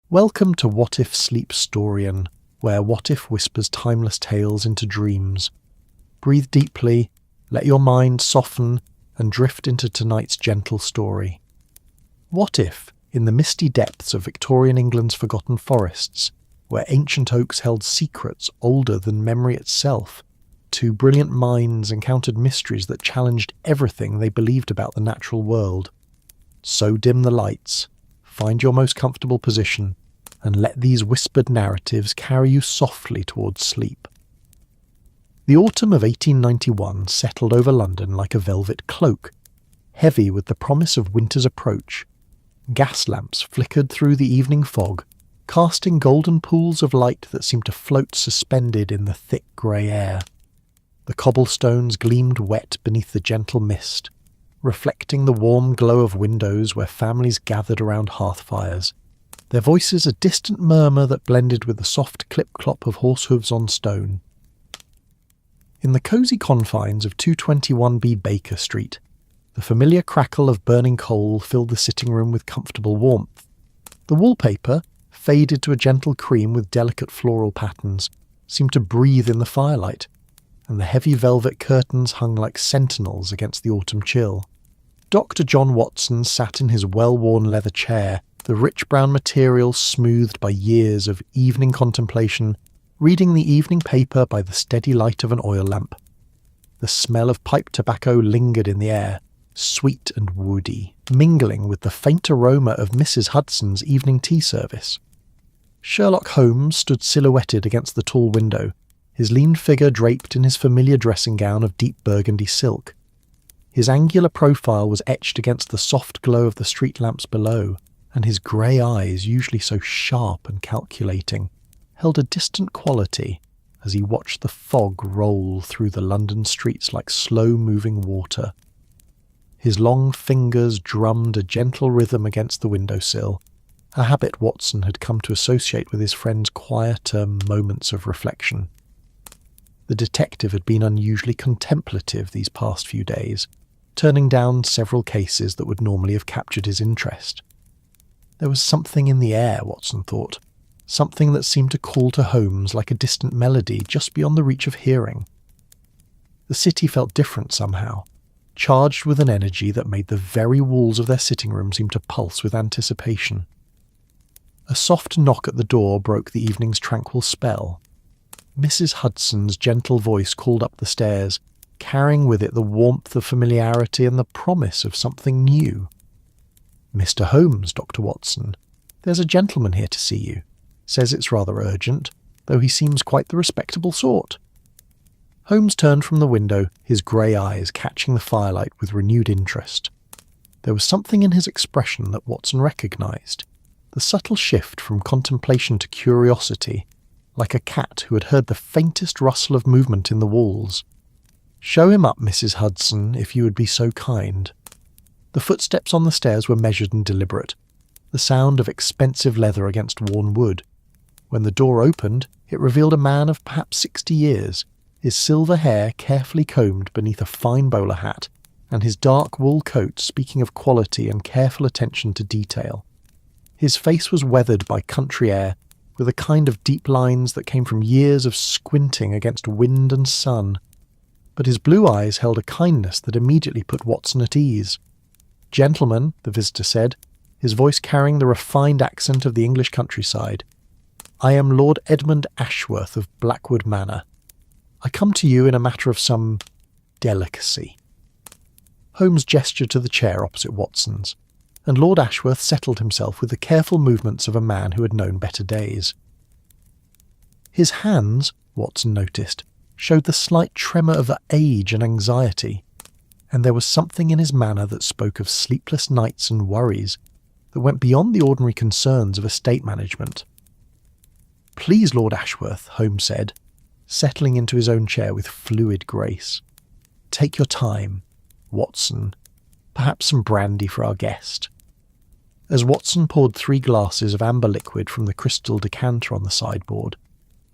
Welcome to What If Sleep Storian, where What If whispers timeless tales into dreams. Breathe deeply, let your mind soften, and drift into tonight's gentle story. What if, in the misty depths of Victorian England's forgotten forests, where ancient oaks held secrets older than memory itself, two brilliant minds encountered mysteries that challenged everything they believed about the natural world? So dim the lights, find your most comfortable position, and let these whispered narratives carry you softly towards sleep. The autumn of 1891 settled over London like a velvet cloak, heavy with the promise of winter's approach. Gas lamps flickered through the evening fog, casting golden pools of light that seemed to float suspended in the thick grey air. The cobblestones gleamed wet beneath the gentle mist, reflecting the warm glow of windows where families gathered around hearth fires, their voices a distant murmur that blended with the soft clip-clop of horse hooves on stone. In the cosy confines of 221B Baker Street, the familiar crackle of burning coal filled the sitting room with comfortable warmth. The wallpaper, faded to a gentle cream with delicate floral patterns, seemed to breathe in the firelight, and the heavy velvet curtains hung like sentinels against the autumn chill. Dr. John Watson sat in his well-worn leather chair, the rich brown material smoothed by years of evening contemplation, reading the evening paper by the steady light of an oil lamp. The smell of pipe tobacco lingered in the air, sweet and woody, mingling with the faint aroma of Mrs. Hudson's evening tea service. Sherlock Holmes stood silhouetted against the tall window, his lean figure draped in his familiar dressing gown of deep burgundy silk. His angular profile was etched against the soft glow of the street lamps below, and his grey eyes, usually so sharp and calculating, held a distant quality as he watched the fog roll through the London streets like slow-moving water. His long fingers drummed a gentle rhythm against the windowsill, a habit Watson had come to associate with his friend's quieter moments of reflection. The detective had been unusually contemplative these past few days, turning down several cases that would normally have captured his interest. There was something in the air, Watson thought, something that seemed to call to Holmes like a distant melody just beyond the reach of hearing. The city felt different somehow, charged with an energy that made the very walls of their sitting room seem to pulse with anticipation. A soft knock at the door broke the evening's tranquil spell. Mrs. Hudson's gentle voice called up the stairs, carrying with it the warmth of familiarity and the promise of something new. "Mr. Holmes, Dr. Watson, there's a gentleman here to see you. Says it's rather urgent, though he seems quite the respectable sort." Holmes turned from the window, his grey eyes catching the firelight with renewed interest. There was something in his expression that Watson recognised, the subtle shift from contemplation to curiosity, like a cat who had heard the faintest rustle of movement in the walls. "Show him up, Mrs. Hudson, if you would be so kind." The footsteps on the stairs were measured and deliberate, the sound of expensive leather against worn wood. When the door opened, it revealed a man of perhaps 60 years, his silver hair carefully combed beneath a fine bowler hat, and his dark wool coat speaking of quality and careful attention to detail. His face was weathered by country air, with a kind of deep lines that came from years of squinting against wind and sun. But his blue eyes held a kindness that immediately put Watson at ease. "Gentlemen," the visitor said, his voice carrying the refined accent of the English countryside, "I am Lord Edmund Ashworth of Blackwood Manor. I come to you in a matter of some delicacy." Holmes gestured to the chair opposite Watson's, and Lord Ashworth settled himself with the careful movements of a man who had known better days. His hands, Watson noticed, showed the slight tremor of age and anxiety, and there was something in his manner that spoke of sleepless nights and worries that went beyond the ordinary concerns of estate management. "Please, Lord Ashworth," Holmes said, settling into his own chair with fluid grace. "Take your time. Watson, perhaps some brandy for our guest." As Watson poured 3 glasses of amber liquid from the crystal decanter on the sideboard,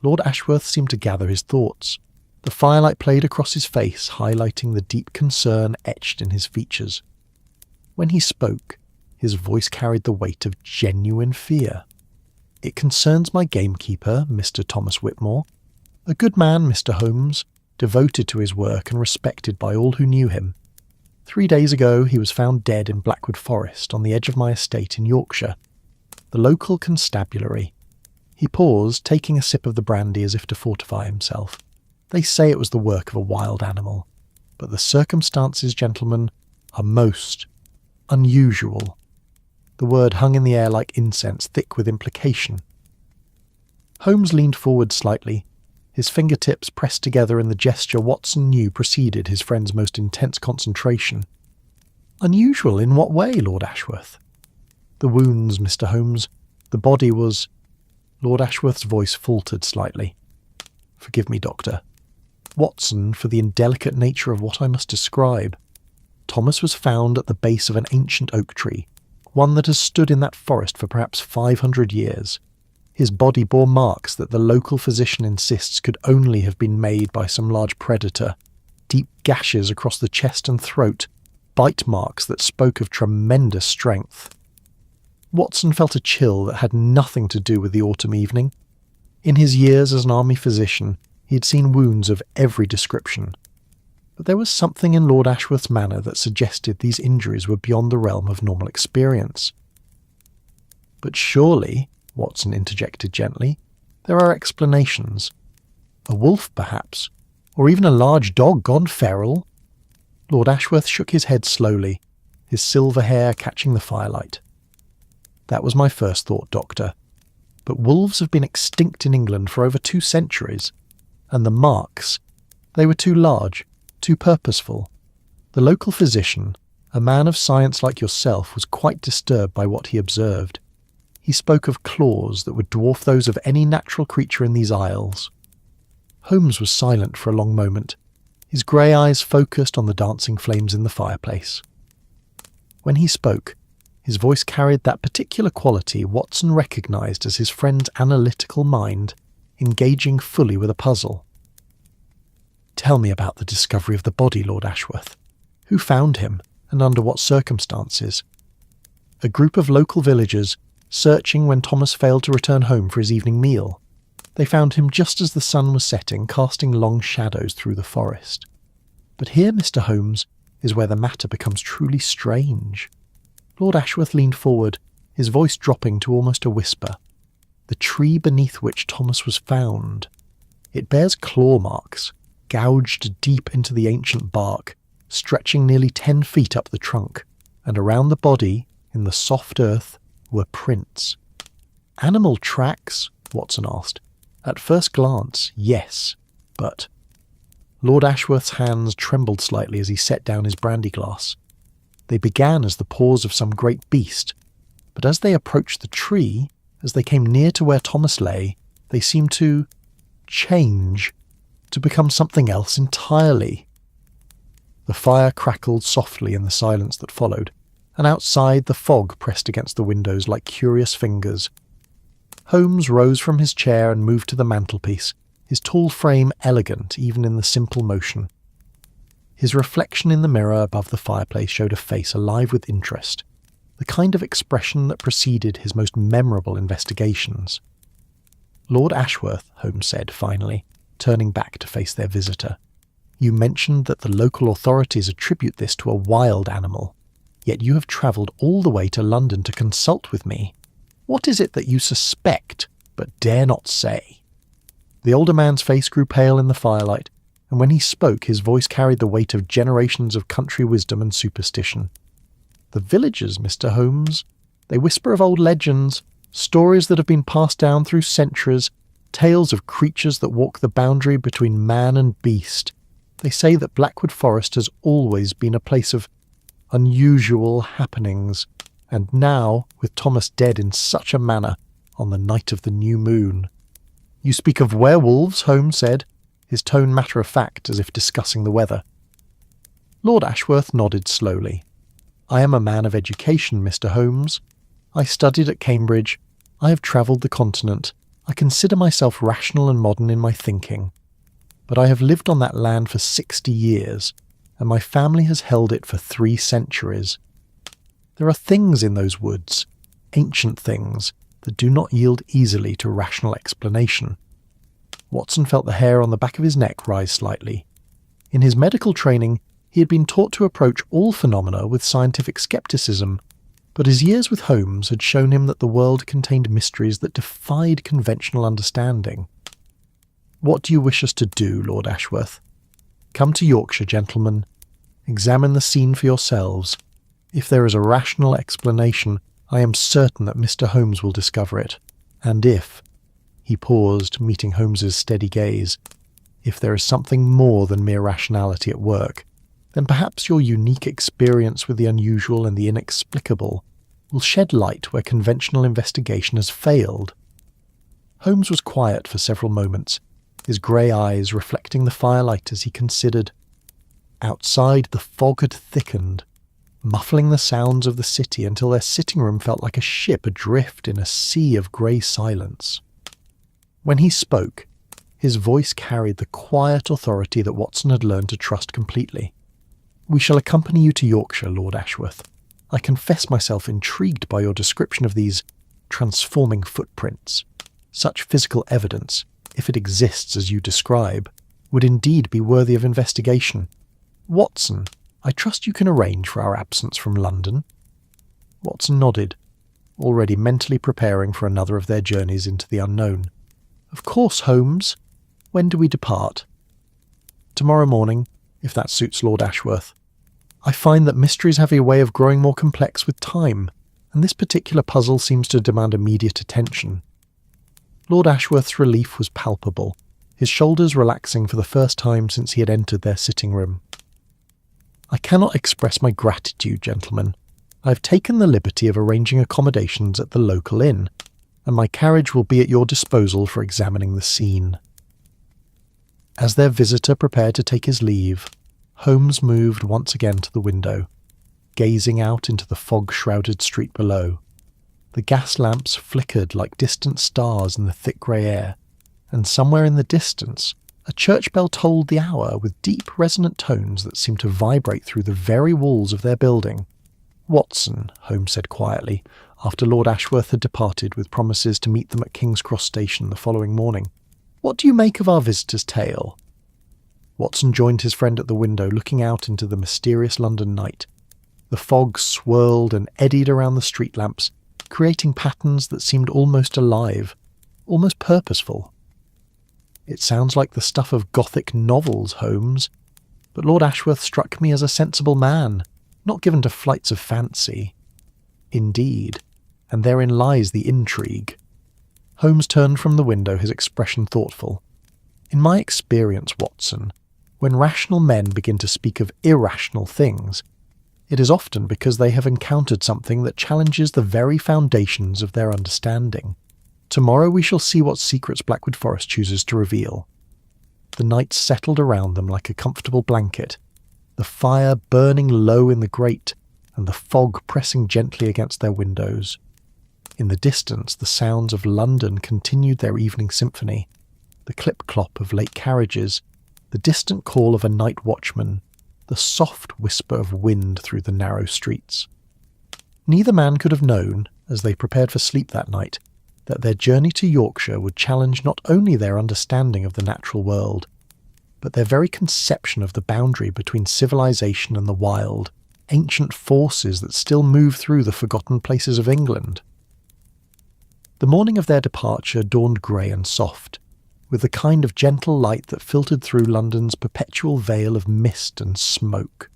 Lord Ashworth seemed to gather his thoughts. The firelight played across his face, highlighting the deep concern etched in his features. When he spoke, his voice carried the weight of genuine fear. It concerns my gamekeeper, Mr. Thomas Whitmore. A good man, Mr. Holmes, devoted to his work and respected by all who knew him. 3 days ago he was found dead in Blackwood Forest on the edge of my estate in Yorkshire. The local constabulary. He paused, taking a sip of the brandy as if to fortify himself. They say it was the work of a wild animal, but the circumstances, gentlemen, are most unusual. The word hung in the air like incense, thick with implication. Holmes leaned forward slightly, his fingertips pressed together in the gesture Watson knew preceded his friend's most intense concentration. Unusual in what way, Lord Ashworth? The wounds, Mr. Holmes. The body was... Lord Ashworth's voice faltered slightly. Forgive me, Doctor. Watson, for the indelicate nature of what I must describe. Thomas was found at the base of an ancient oak tree, one that has stood in that forest for perhaps 500 years. His body bore marks that the local physician insists could only have been made by some large predator, deep gashes across the chest and throat, bite marks that spoke of tremendous strength. Watson felt a chill that had nothing to do with the autumn evening. In his years as an army physician, he had seen wounds of every description. But there was something in Lord Ashworth's manner that suggested these injuries were beyond the realm of normal experience. But surely, Watson interjected gently, there are explanations. A wolf, perhaps, or even a large dog gone feral? Lord Ashworth shook his head slowly, his silver hair catching the firelight. That was my first thought, Doctor. But wolves have been extinct in England for over 2 centuries, and the marks, they were too large, too purposeful. The local physician, a man of science like yourself, was quite disturbed by what he observed. He spoke of claws that would dwarf those of any natural creature in these isles. Holmes was silent for a long moment, his grey eyes focused on the dancing flames in the fireplace. When he spoke, his voice carried that particular quality Watson recognised as his friend's analytical mind engaging fully with a puzzle. Tell me about the discovery of the body, Lord Ashworth. Who found him, and under what circumstances? A group of local villagers searching when Thomas failed to return home for his evening meal. They found him just as the sun was setting, casting long shadows through the forest. But here, Mr. Holmes, is where the matter becomes truly strange. Lord Ashworth leaned forward, his voice dropping to almost a whisper. The tree beneath which Thomas was found. It bears claw marks, gouged deep into the ancient bark, stretching nearly 10 feet up the trunk, and around the body, in the soft earth, were prints. Animal tracks? Watson asked. At first glance, yes, but... Lord Ashworth's hands trembled slightly as he set down his brandy glass. They began as the paws of some great beast, but as they approached the tree, as they came near to where Thomas lay, they seemed to change, to become something else entirely. The fire crackled softly in the silence that followed, and outside the fog pressed against the windows like curious fingers. Holmes rose from his chair and moved to the mantelpiece, his tall frame elegant even in the simple motion. His reflection in the mirror above the fireplace showed a face alive with interest, the kind of expression that preceded his most memorable investigations. Lord Ashworth, Holmes said finally, turning back to face their visitor, you mentioned that the local authorities attribute this to a wild animal. Yet you have travelled all the way to London to consult with me. What is it that you suspect, but dare not say? The older man's face grew pale in the firelight, and when he spoke his voice carried the weight of generations of country wisdom and superstition. The villagers, Mr. Holmes. They whisper of old legends, stories that have been passed down through centuries, tales of creatures that walk the boundary between man and beast. They say that Blackwood Forest has always been a place of unusual happenings, and now, with Thomas dead in such a manner, on the night of the new moon. You speak of werewolves, Holmes said, his tone matter-of-fact as if discussing the weather. Lord Ashworth nodded slowly. I am a man of education, Mr. Holmes. I studied at Cambridge. I have travelled the continent. I consider myself rational and modern in my thinking. But I have lived on that land for 60 years, and my family has held it for 3 centuries. There are things in those woods, ancient things, that do not yield easily to rational explanation. Watson felt the hair on the back of his neck rise slightly. In his medical training, he had been taught to approach all phenomena with scientific skepticism, but his years with Holmes had shown him that the world contained mysteries that defied conventional understanding. "What do you wish us to do, Lord Ashworth? Come to Yorkshire, gentlemen. Examine the scene for yourselves. If there is a rational explanation, I am certain that Mr. Holmes will discover it. And if—" he paused, meeting Holmes's steady gaze, "if there is something more than mere rationality at work, then perhaps your unique experience with the unusual and the inexplicable will shed light where conventional investigation has failed." Holmes was quiet for several moments, his grey eyes reflecting the firelight as he considered. Outside, the fog had thickened, muffling the sounds of the city until their sitting room felt like a ship adrift in a sea of grey silence. When he spoke, his voice carried the quiet authority that Watson had learned to trust completely. "We shall accompany you to Yorkshire, Lord Ashworth. I confess myself intrigued by your description of these transforming footprints. Such physical evidence, if it exists as you describe, would indeed be worthy of investigation. Watson, I trust you can arrange for our absence from London?" Watson nodded, already mentally preparing for another of their journeys into the unknown. "Of course, Holmes. When do we depart?" "Tomorrow morning, if that suits Lord Ashworth. I find that mysteries have a way of growing more complex with time, and this particular puzzle seems to demand immediate attention." Lord Ashworth's relief was palpable, his shoulders relaxing for the first time since he had entered their sitting room. "I cannot express my gratitude, gentlemen. I have taken the liberty of arranging accommodations at the local inn, and my carriage will be at your disposal for examining the scene." As their visitor prepared to take his leave, Holmes moved once again to the window, gazing out into the fog-shrouded street below. The gas lamps flickered like distant stars in the thick grey air, and somewhere in the distance, a church bell tolled the hour with deep, resonant tones that seemed to vibrate through the very walls of their building. "Watson," Holmes said quietly, after Lord Ashworth had departed with promises to meet them at King's Cross Station the following morning, "what do you make of our visitor's tale?" Watson joined his friend at the window, looking out into the mysterious London night. The fog swirled and eddied around the street lamps, creating patterns that seemed almost alive, almost purposeful. "It sounds like the stuff of gothic novels, Holmes, but Lord Ashworth struck me as a sensible man, not given to flights of fancy." "Indeed, and therein lies the intrigue." Holmes turned from the window, his expression thoughtful. "In my experience, Watson, when rational men begin to speak of irrational things, it is often because they have encountered something that challenges the very foundations of their understanding. Tomorrow we shall see what secrets Blackwood Forest chooses to reveal." The night settled around them like a comfortable blanket, the fire burning low in the grate and the fog pressing gently against their windows. In the distance, the sounds of London continued their evening symphony, the clip-clop of late carriages, the distant call of a night watchman, the soft whisper of wind through the narrow streets. Neither man could have known, as they prepared for sleep that night, that their journey to Yorkshire would challenge not only their understanding of the natural world, but their very conception of the boundary between civilization and the wild, ancient forces that still move through the forgotten places of England. The morning of their departure dawned grey and soft, with the kind of gentle light that filtered through London's perpetual veil of mist and smoke.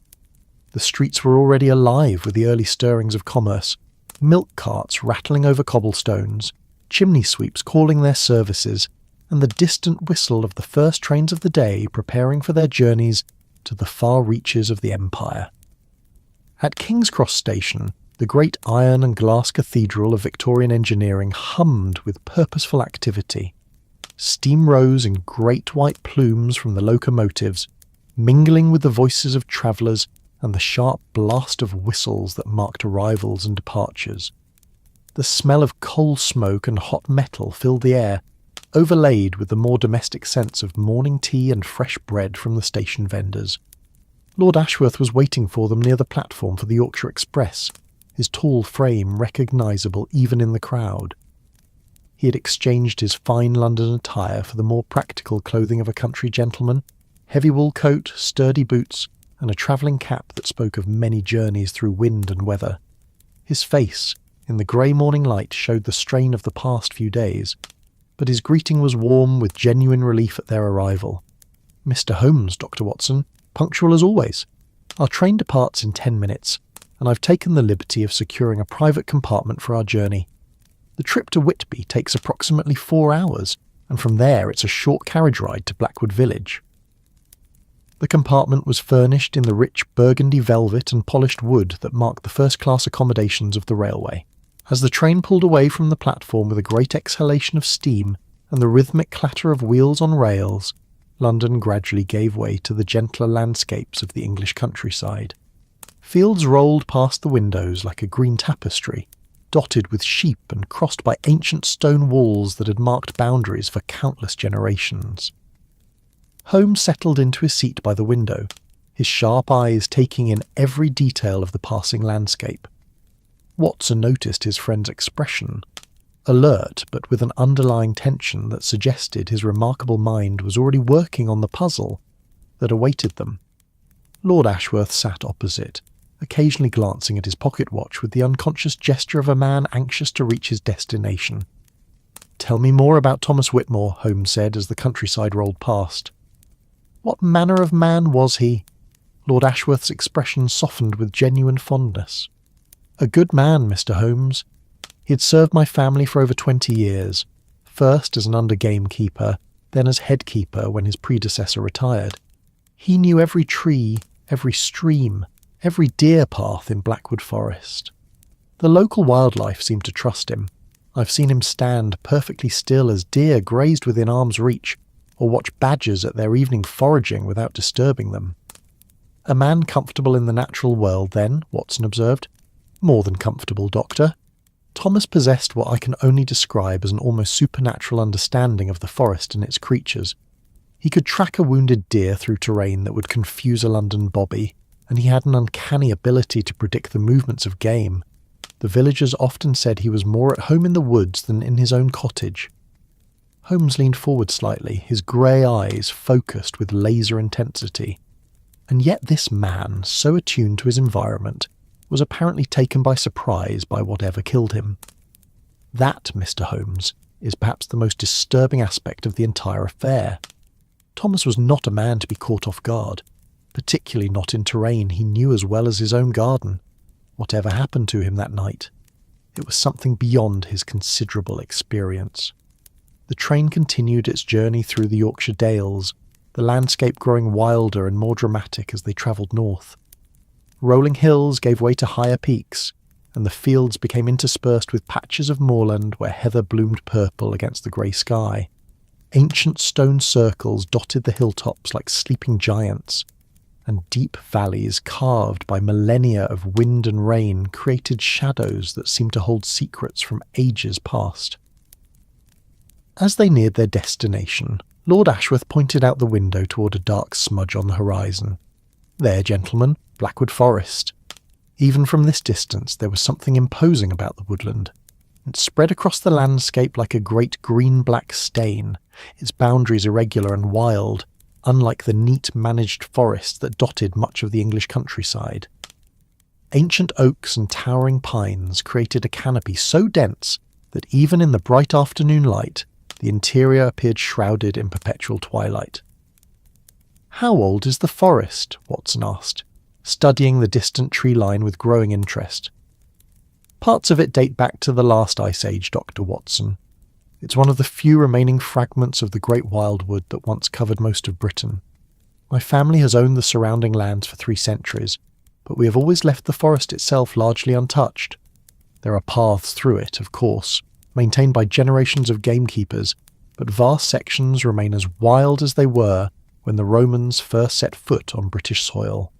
The streets were already alive with the early stirrings of commerce, milk carts rattling over cobblestones, chimney sweeps calling their services, and the distant whistle of the first trains of the day preparing for their journeys to the far reaches of the Empire. At King's Cross Station, the great iron and glass cathedral of Victorian engineering hummed with purposeful activity. Steam rose in great white plumes from the locomotives, mingling with the voices of travellers and the sharp blast of whistles that marked arrivals and departures. The smell of coal smoke and hot metal filled the air, overlaid with the more domestic sense of morning tea and fresh bread from the station vendors. Lord Ashworth was waiting for them near the platform for the Yorkshire Express, his tall frame recognisable even in the crowd. He had exchanged his fine London attire for the more practical clothing of a country gentleman, heavy wool coat, sturdy boots, and a travelling cap that spoke of many journeys through wind and weather. His face, in the grey morning light, showed the strain of the past few days, but his greeting was warm with genuine relief at their arrival. "Mr. Holmes, Dr. Watson, punctual as always. Our train departs in 10 minutes, and I've taken the liberty of securing a private compartment for our journey. The trip to Whitby takes approximately 4 hours, and from there it's a short carriage ride to Blackwood village." The compartment was furnished in the rich burgundy velvet and polished wood that marked the first-class accommodations of the railway. As the train pulled away from the platform with a great exhalation of steam and the rhythmic clatter of wheels on rails, London gradually gave way to the gentler landscapes of the English countryside. Fields rolled past the windows like a green tapestry, dotted with sheep and crossed by ancient stone walls that had marked boundaries for countless generations. Holmes settled into his seat by the window, his sharp eyes taking in every detail of the passing landscape. Watson noticed his friend's expression, alert but with an underlying tension that suggested his remarkable mind was already working on the puzzle that awaited them. Lord Ashworth sat opposite, occasionally glancing at his pocket watch with the unconscious gesture of a man anxious to reach his destination. "Tell me more about Thomas Whitmore," Holmes said as the countryside rolled past. "What manner of man was he?" Lord Ashworth's expression softened with genuine fondness. "A good man, Mr. Holmes. He had served my family for over 20 years, first as an under-gamekeeper, then as head-keeper when his predecessor retired. He knew every tree, every stream, every deer path in Blackwood Forest. The local wildlife seemed to trust him. I've seen him stand perfectly still as deer grazed within arm's reach, or watch badgers at their evening foraging without disturbing them." "A man comfortable in the natural world, then," Watson observed. "More than comfortable, Doctor. Thomas possessed what I can only describe as an almost supernatural understanding of the forest and its creatures. He could track a wounded deer through terrain that would confuse a London bobby, and he had an uncanny ability to predict the movements of game. The villagers often said he was more at home in the woods than in his own cottage." Holmes leaned forward slightly, his grey eyes focused with laser intensity. And yet this man, so attuned to his environment, was apparently taken by surprise by whatever killed him. That, Mr. Holmes, is perhaps the most disturbing aspect of the entire affair. Thomas was not a man to be caught off guard, particularly not in terrain he knew as well as his own garden. Whatever happened to him that night, it was something beyond his considerable experience. The train continued its journey through the Yorkshire dales, the landscape growing wilder and more dramatic as they travelled north. Rolling hills gave way to higher peaks, and the fields became interspersed with patches of moorland where heather bloomed purple against the grey sky. Ancient stone circles dotted the hilltops like sleeping giants, and deep valleys carved by millennia of wind and rain created shadows that seemed to hold secrets from ages past. As they neared their destination, Lord Ashworth pointed out the window toward a dark smudge on the horizon. "There, gentlemen, Blackwood Forest." Even from this distance there was something imposing about the woodland. It spread across the landscape like a great green-black stain, its boundaries irregular and wild, unlike the neat managed forest that dotted much of the English countryside. Ancient oaks and towering pines created a canopy so dense that even in the bright afternoon light, the interior appeared shrouded in perpetual twilight. "How old is the forest?" Watson asked, studying the distant tree line with growing interest. "Parts of it date back to the last ice age, Dr. Watson. It's one of the few remaining fragments of the great wildwood that once covered most of Britain. My family has owned the surrounding lands for 3 centuries, but we have always left the forest itself largely untouched. There are paths through it, of course, maintained by generations of gamekeepers, but vast sections remain as wild as they were when the Romans first set foot on British soil."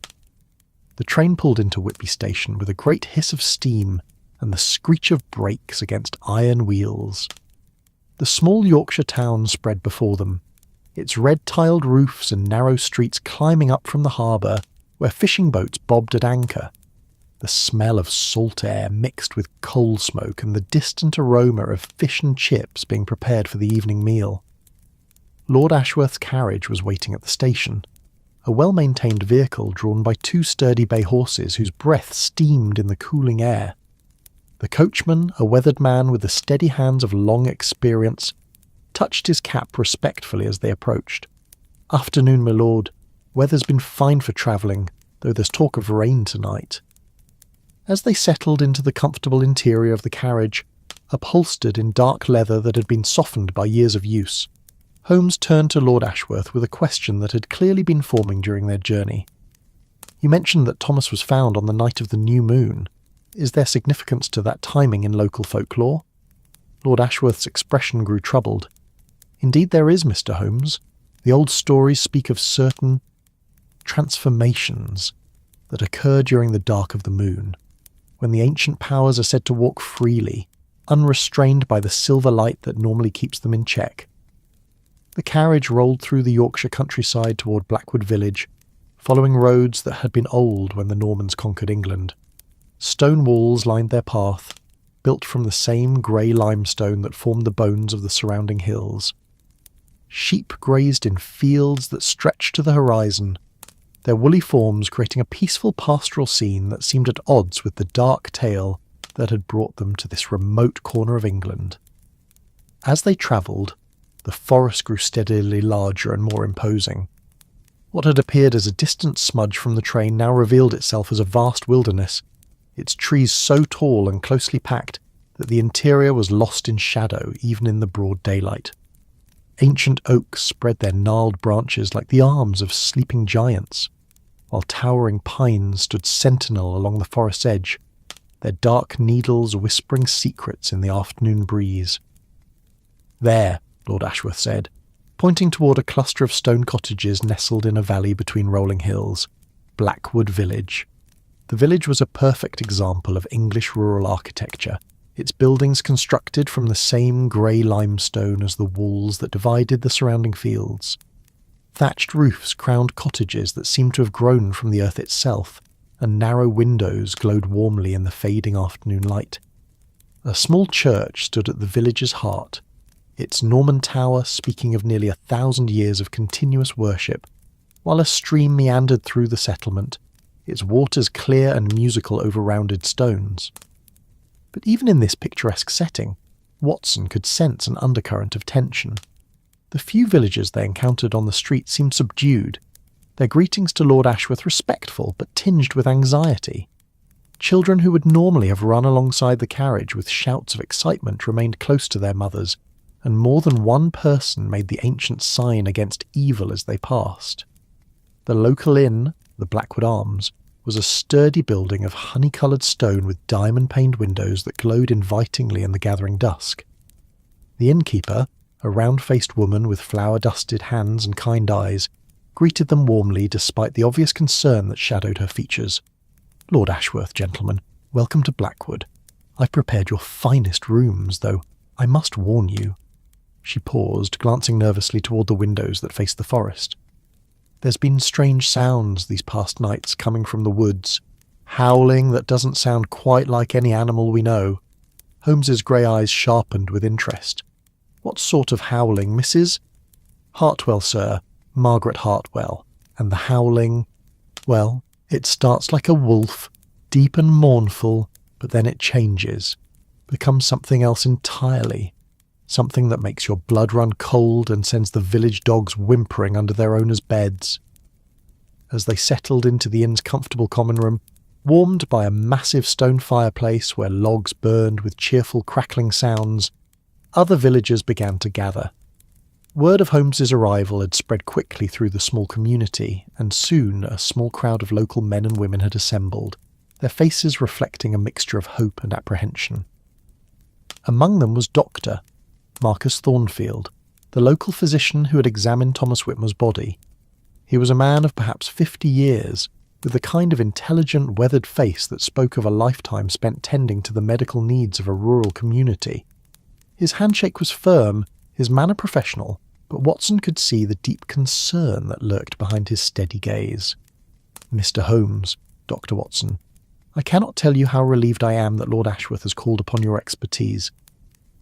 The train pulled into Whitby station with a great hiss of steam and the screech of brakes against iron wheels. The small Yorkshire town spread before them, its red-tiled roofs and narrow streets climbing up from the harbour where fishing boats bobbed at anchor. The the smell of salt air mixed with coal smoke and the distant aroma of fish and chips being prepared for the evening meal. Lord Ashworth's carriage was waiting at the station, a well-maintained vehicle drawn by 2 sturdy bay horses whose breath steamed in the cooling air. The coachman, a weathered man with the steady hands of long experience, touched his cap respectfully as they approached. "Afternoon, my lord. Weather's been fine for travelling, though there's talk of rain tonight." As they settled into the comfortable interior of the carriage, upholstered in dark leather that had been softened by years of use, Holmes turned to Lord Ashworth with a question that had clearly been forming during their journey. "You mentioned that Thomas was found on the night of the new moon. Is there significance to that timing in local folklore?" Lord Ashworth's expression grew troubled. "Indeed there is, Mr. Holmes. The old stories speak of certain transformations that occur during the dark of the moon, when the ancient powers are said to walk freely, unrestrained by the silver light that normally keeps them in check." The carriage rolled through the Yorkshire countryside toward Blackwood village, following roads that had been old when the Normans conquered England. Stone walls lined their path, built from the same grey limestone that formed the bones of the surrounding hills. Sheep grazed in fields that stretched to the horizon, their woolly forms creating a peaceful pastoral scene that seemed at odds with the dark tale that had brought them to this remote corner of England. As they travelled, the forest grew steadily larger and more imposing. What had appeared as a distant smudge from the train now revealed itself as a vast wilderness, its trees so tall and closely packed that the interior was lost in shadow even in the broad daylight. Ancient oaks spread their gnarled branches like the arms of sleeping giants, while towering pines stood sentinel along the forest's edge, their dark needles whispering secrets in the afternoon breeze. "There," Lord Ashworth said, pointing toward a cluster of stone cottages nestled in a valley between rolling hills, Blackwood Village. The village was a perfect example of English rural architecture, its buildings constructed from the same grey limestone as the walls that divided the surrounding fields. Thatched roofs crowned cottages that seemed to have grown from the earth itself, and narrow windows glowed warmly in the fading afternoon light. A small church stood at the village's heart, its Norman tower speaking of nearly 1,000 years of continuous worship, while a stream meandered through the settlement, its waters clear and musical over rounded stones. But even in this picturesque setting, Watson could sense an undercurrent of tension. The few villagers they encountered on the street seemed subdued, their greetings to Lord Ashworth respectful but tinged with anxiety. Children who would normally have run alongside the carriage with shouts of excitement remained close to their mothers, and more than one person made the ancient sign against evil as they passed. The local inn, the Blackwood Arms, was a sturdy building of honey-coloured stone with diamond-paned windows that glowed invitingly in the gathering dusk. The innkeeper, a round-faced woman with flower-dusted hands and kind eyes, greeted them warmly despite the obvious concern that shadowed her features. "Lord Ashworth, gentlemen, welcome to Blackwood. I've prepared your finest rooms, though I must warn you." She paused, glancing nervously toward the windows that faced the forest. "There's been strange sounds these past nights coming from the woods. Howling that doesn't sound quite like any animal we know." Holmes's grey eyes sharpened with interest. "What sort of howling, Mrs.?" "Hartwell, sir. Margaret Hartwell. And the howling, well, it starts like a wolf, deep and mournful, but then it changes, becomes something else entirely. Something that makes your blood run cold and sends the village dogs whimpering under their owners' beds." As they settled into the inn's comfortable common room, warmed by a massive stone fireplace where logs burned with cheerful crackling sounds, other villagers began to gather. Word of Holmes's arrival had spread quickly through the small community, and soon a small crowd of local men and women had assembled, their faces reflecting a mixture of hope and apprehension. Among them was Dr. Marcus Thornfield, the local physician who had examined Thomas Whitmore's body. He was a man of perhaps 50 years, with the kind of intelligent, weathered face that spoke of a lifetime spent tending to the medical needs of a rural community. His handshake was firm, his manner professional, but Watson could see the deep concern that lurked behind his steady gaze. "Mr. Holmes, Dr. Watson, I cannot tell you how relieved I am that Lord Ashworth has called upon your expertise.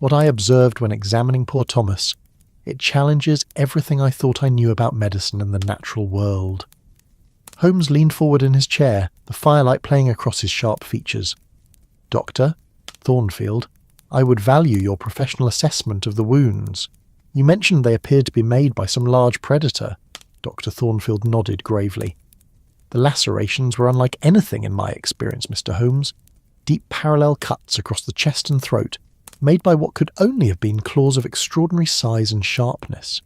What I observed when examining poor Thomas, it challenges everything I thought I knew about medicine and the natural world." Holmes leaned forward in his chair, the firelight playing across his sharp features. "Doctor, Thornfield, I would value your professional assessment of the wounds. You mentioned they appeared to be made by some large predator." Dr. Thornfield nodded gravely. "The lacerations were unlike anything in my experience, Mr. Holmes. Deep parallel cuts across the chest and throat, made by what could only have been claws of extraordinary size and sharpness.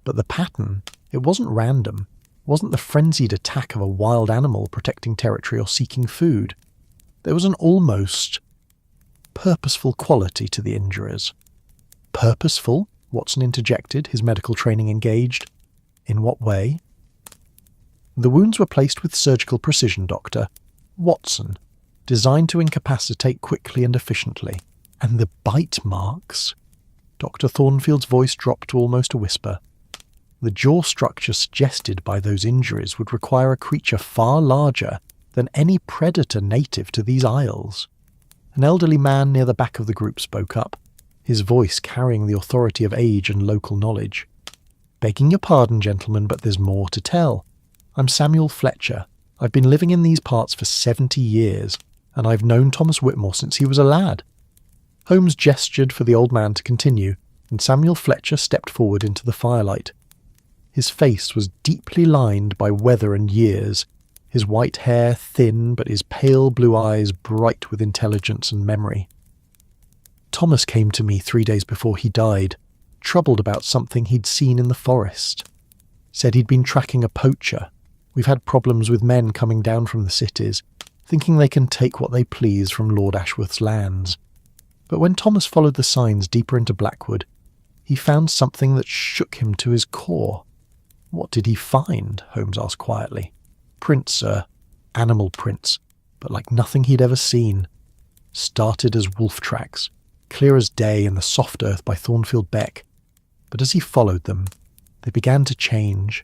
But the pattern, it wasn't random. Wasn't the frenzied attack of a wild animal protecting territory or seeking food. There was an almost purposeful quality to the injuries." "Purposeful?" Watson interjected, his medical training engaged. "In what way?" "The wounds were placed with surgical precision, Doctor. Watson, designed to incapacitate quickly and efficiently. And the bite marks?" Dr. Thornfield's voice dropped to almost a whisper. "The jaw structure suggested by those injuries would require a creature far larger than any predator native to these isles." An elderly man near the back of the group spoke up, his voice carrying the authority of age and local knowledge. "Begging your pardon, gentlemen, but there's more to tell. I'm Samuel Fletcher. I've been living in these parts for 70 years, and I've known Thomas Whitmore since he was a lad." Holmes gestured for the old man to continue, and Samuel Fletcher stepped forward into the firelight. His face was deeply lined by weather and years, his white hair thin but his pale blue eyes bright with intelligence and memory. "Thomas came to me 3 days before he died, troubled about something he'd seen in the forest. Said he'd been tracking a poacher. We've had problems with men coming down from the cities, thinking they can take what they please from Lord Ashworth's lands. But when Thomas followed the signs deeper into Blackwood, he found something that shook him to his core." "What did he find?" Holmes asked quietly. "Prints, sir. Animal prints, but like nothing he'd ever seen. Started as wolf tracks, clear as day in the soft earth by Thornfield Beck. But as he followed them, they began to change.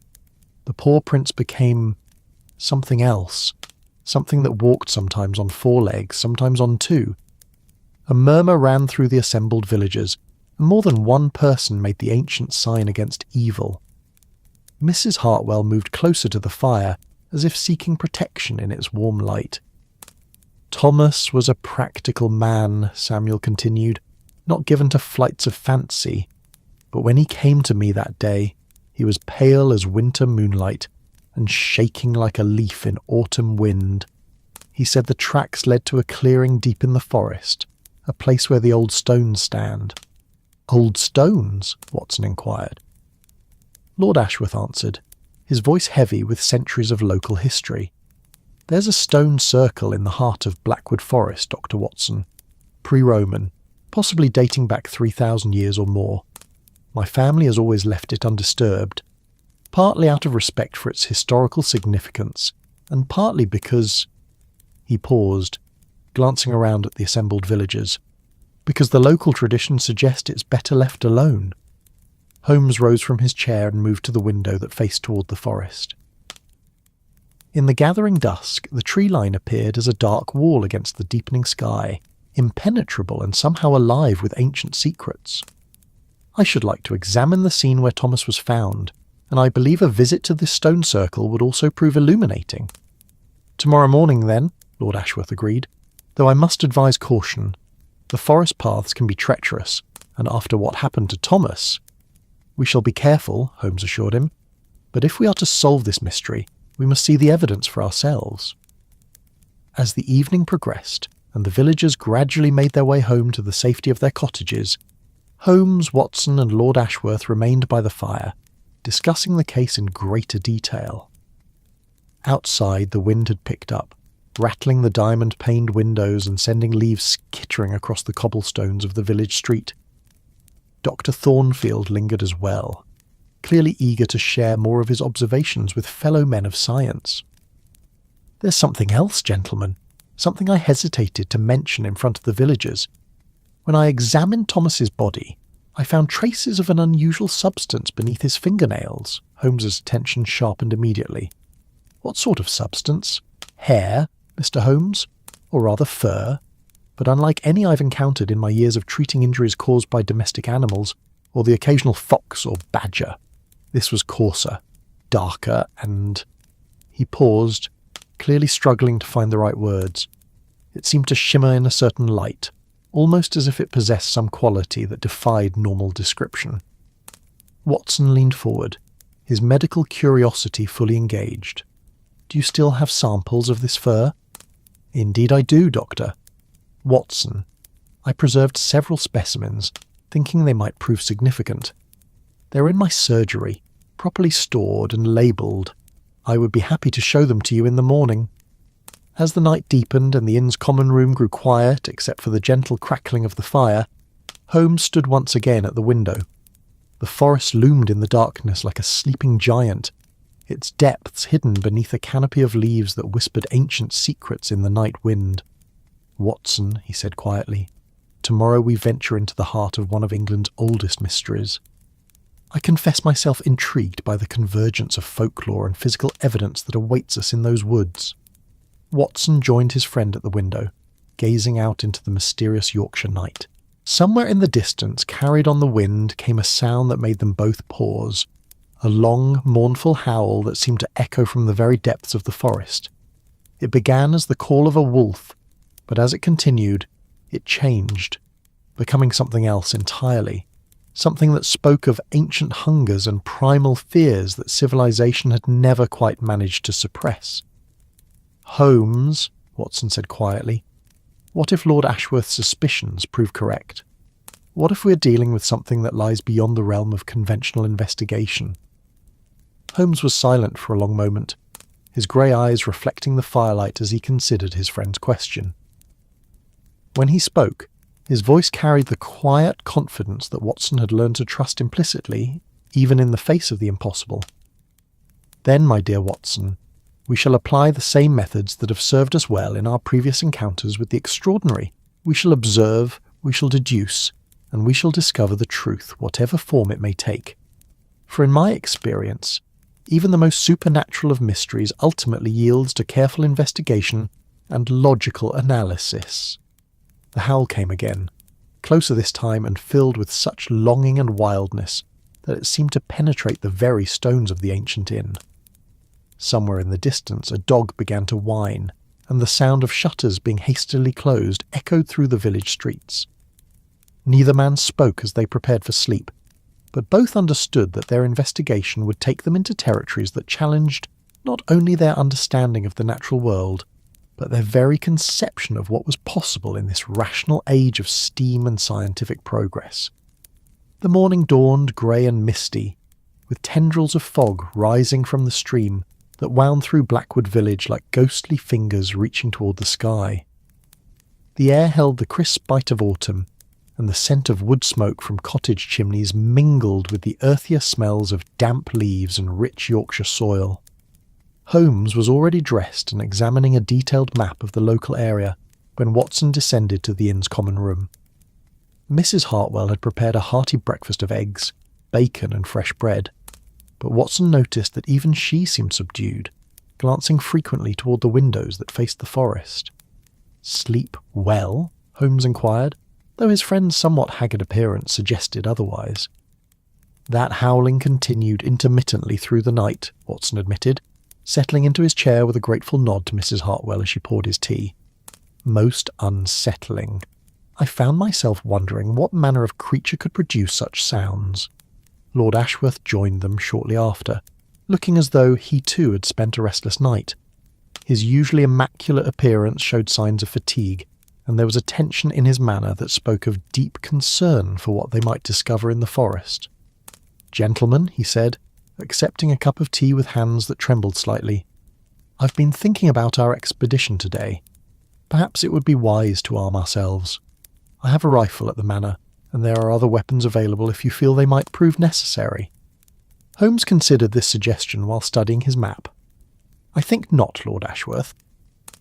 The paw prints became something else, something that walked sometimes on 4 legs, sometimes on 2. A murmur ran through the assembled villagers, and more than one person made the ancient sign against evil. Mrs. Hartwell moved closer to the fire, as if seeking protection in its warm light. "Thomas was a practical man," Samuel continued, "not given to flights of fancy. But when he came to me that day, he was pale as winter moonlight, and shaking like a leaf in autumn wind. He said the tracks led to a clearing deep in the forest, a place where the old stones stand." "Old stones?" Watson inquired. Lord Ashworth answered, his voice heavy with centuries of local history. "There's a stone circle in the heart of Blackwood Forest, Dr. Watson. Pre-Roman, possibly dating back 3,000 years or more. My family has always left it undisturbed, partly out of respect for its historical significance, and partly because—" He paused, glancing around at the assembled villagers. "Because the local traditions suggest it's better left alone." Holmes rose from his chair and moved to the window that faced toward the forest. In the gathering dusk, the tree line appeared as a dark wall against the deepening sky, impenetrable and somehow alive with ancient secrets. "I should like to examine the scene where Thomas was found, and I believe a visit to this stone circle would also prove illuminating." "Tomorrow morning, then," Lord Ashworth agreed, "though I must advise caution. The forest paths can be treacherous, and after what happened to Thomas—" "We shall be careful," Holmes assured him. "But if we are to solve this mystery, we must see the evidence for ourselves." As the evening progressed, and the villagers gradually made their way home to the safety of their cottages, Holmes, Watson, and Lord Ashworth remained by the fire, discussing the case in greater detail. Outside, the wind had picked up, rattling the diamond-paned windows and sending leaves skittering across the cobblestones of the village street. Dr. Thornfield lingered as well, clearly eager to share more of his observations with fellow men of science. "There's something else, gentlemen, something I hesitated to mention in front of the villagers. When I examined Thomas's body, I found traces of an unusual substance beneath his fingernails." Holmes's attention sharpened immediately. "What sort of substance? Hair, Mr. Holmes?" or rather fur, but unlike any I've encountered in my years of treating injuries caused by domestic animals, or the occasional fox or badger, this was coarser, darker, and... He paused, clearly struggling to find the right words. It seemed to shimmer in a certain light, almost as if it possessed some quality that defied normal description. Watson leaned forward, his medical curiosity fully engaged. "Do you still have samples of this fur?" "Indeed I do, Doctor." "Watson, I preserved several specimens, thinking they might prove significant. They're in my surgery, properly stored and labelled. I would be happy to show them to you in the morning." As the night deepened and the inn's common room grew quiet except for the gentle crackling of the fire, Holmes stood once again at the window. The forest loomed in the darkness like a sleeping giant, its depths hidden beneath a canopy of leaves that whispered ancient secrets in the night wind. "Watson," he said quietly, "tomorrow we venture into the heart of one of England's oldest mysteries. I confess myself intrigued by the convergence of folklore and physical evidence that awaits us in those woods." Watson joined his friend at the window, gazing out into the mysterious Yorkshire night. Somewhere in the distance, carried on the wind, came a sound that made them both pause, a long, mournful howl that seemed to echo from the very depths of the forest. It began as the call of a wolf, but as it continued, it changed, becoming something else entirely. Something that spoke of ancient hungers and primal fears that civilization had never quite managed to suppress. "Holmes," Watson said quietly, "what if Lord Ashworth's suspicions prove correct? What if we're dealing with something that lies beyond the realm of conventional investigation?" Holmes was silent for a long moment, his grey eyes reflecting the firelight as he considered his friend's question. When he spoke, his voice carried the quiet confidence that Watson had learned to trust implicitly, even in the face of the impossible. "Then, my dear Watson, we shall apply the same methods that have served us well in our previous encounters with the extraordinary. We shall observe, we shall deduce, and we shall discover the truth, whatever form it may take. For in my experience, even the most supernatural of mysteries ultimately yields to careful investigation and logical analysis." The howl came again, closer this time and filled with such longing and wildness that it seemed to penetrate the very stones of the ancient inn. Somewhere in the distance a dog began to whine, and the sound of shutters being hastily closed echoed through the village streets. Neither man spoke as they prepared for sleep, but both understood that their investigation would take them into territories that challenged not only their understanding of the natural world, but their very conception of what was possible in this rational age of steam and scientific progress. The morning dawned grey and misty, with tendrils of fog rising from the stream that wound through Blackwood village like ghostly fingers reaching toward the sky. The air held the crisp bite of autumn, and the scent of wood smoke from cottage chimneys mingled with the earthier smells of damp leaves and rich Yorkshire soil. Holmes was already dressed and examining a detailed map of the local area when Watson descended to the inn's common room. Mrs. Hartwell had prepared a hearty breakfast of eggs, bacon and fresh bread, but Watson noticed that even she seemed subdued, glancing frequently toward the windows that faced the forest. "Sleep well?" Holmes inquired, though his friend's somewhat haggard appearance suggested otherwise. "That howling continued intermittently through the night," Watson admitted, settling into his chair with a grateful nod to Mrs. Hartwell as she poured his tea. "Most unsettling. I found myself wondering what manner of creature could produce such sounds." Lord Ashworth joined them shortly after, looking as though he too had spent a restless night. His usually immaculate appearance showed signs of fatigue, and there was a tension in his manner that spoke of deep concern for what they might discover in the forest. "Gentlemen," he said, accepting a cup of tea with hands that trembled slightly, "I've been thinking about our expedition today. Perhaps it would be wise to arm ourselves. I have a rifle at the manor, and there are other weapons available if you feel they might prove necessary." Holmes considered this suggestion while studying his map. "I think not, Lord Ashworth.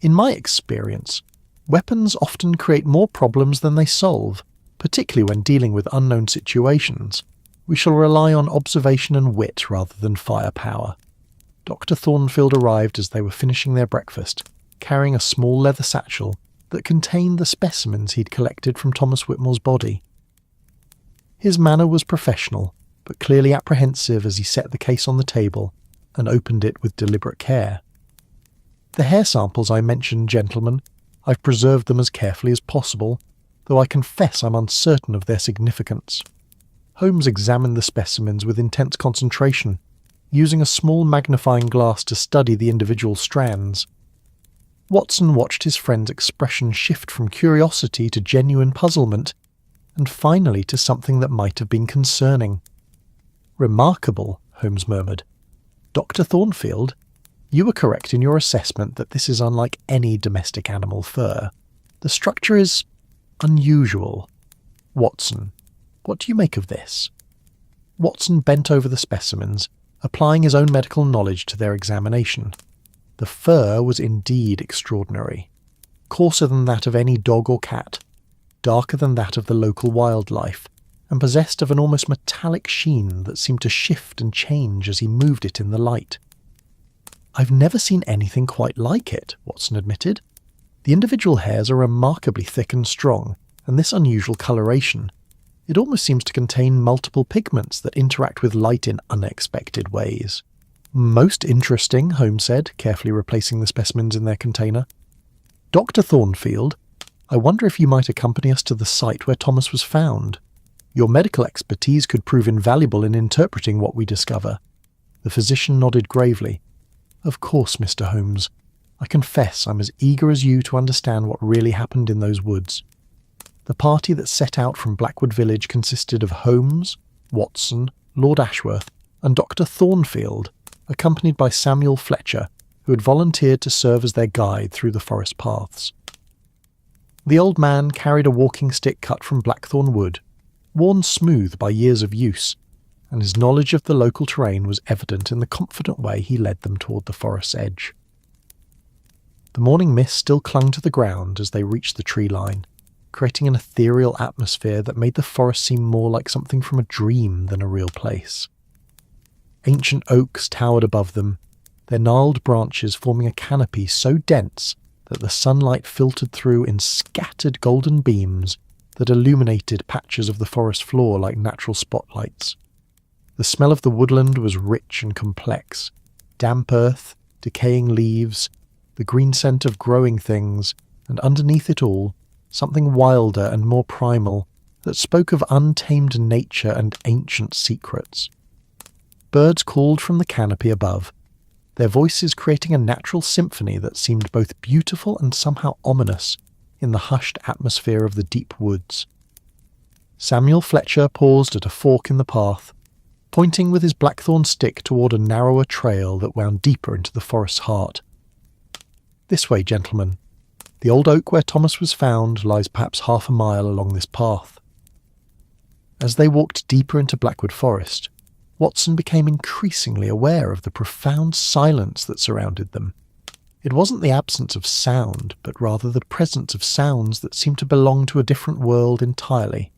In my experience, weapons often create more problems than they solve, particularly when dealing with unknown situations. We shall rely on observation and wit rather than firepower." Dr. Thornfield arrived as they were finishing their breakfast, carrying a small leather satchel that contained the specimens he'd collected from Thomas Whitmore's body. His manner was professional, but clearly apprehensive as he set the case on the table and opened it with deliberate care. "The hair samples I mentioned, gentlemen, I've preserved them as carefully as possible, though I confess I'm uncertain of their significance." Holmes examined the specimens with intense concentration, using a small magnifying glass to study the individual strands. Watson watched his friend's expression shift from curiosity to genuine puzzlement, and finally to something that might have been concerning. "Remarkable," Holmes murmured. "Dr. Thornfield, you were correct in your assessment that this is unlike any domestic animal fur. The structure is unusual. Watson, what do you make of this?" Watson bent over the specimens, applying his own medical knowledge to their examination. The fur was indeed extraordinary. Coarser than that of any dog or cat, darker than that of the local wildlife, and possessed of an almost metallic sheen that seemed to shift and change as he moved it in the light. "I've never seen anything quite like it," Watson admitted. "The individual hairs are remarkably thick and strong, and this unusual coloration. It almost seems to contain multiple pigments that interact with light in unexpected ways." "Most interesting," Holmes said, carefully replacing the specimens in their container. "Dr. Thornfield, I wonder if you might accompany us to the site where Thomas was found. Your medical expertise could prove invaluable in interpreting what we discover." The physician nodded gravely. "Of course, Mr. Holmes. I confess I'm as eager as you to understand what really happened in those woods." The party that set out from Blackwood village consisted of Holmes, Watson, Lord Ashworth, and Dr. Thornfield, accompanied by Samuel Fletcher, who had volunteered to serve as their guide through the forest paths. The old man carried a walking stick cut from blackthorn wood, worn smooth by years of use, and his knowledge of the local terrain was evident in the confident way he led them toward the forest's edge. The morning mist still clung to the ground as they reached the tree line, creating an ethereal atmosphere that made the forest seem more like something from a dream than a real place. Ancient oaks towered above them, their gnarled branches forming a canopy so dense that the sunlight filtered through in scattered golden beams that illuminated patches of the forest floor like natural spotlights. The smell of the woodland was rich and complex: damp earth, decaying leaves, the green scent of growing things, and underneath it all, something wilder and more primal that spoke of untamed nature and ancient secrets. Birds called from the canopy above, their voices creating a natural symphony that seemed both beautiful and somehow ominous in the hushed atmosphere of the deep woods. Samuel Fletcher paused at a fork in the path, pointing with his blackthorn stick toward a narrower trail that wound deeper into the forest's heart. "This way, gentlemen. The old oak where Thomas was found lies perhaps half a mile along this path." As they walked deeper into Blackwood Forest, Watson became increasingly aware of the profound silence that surrounded them. It wasn't the absence of sound, but rather the presence of sounds that seemed to belong to a different world entirely.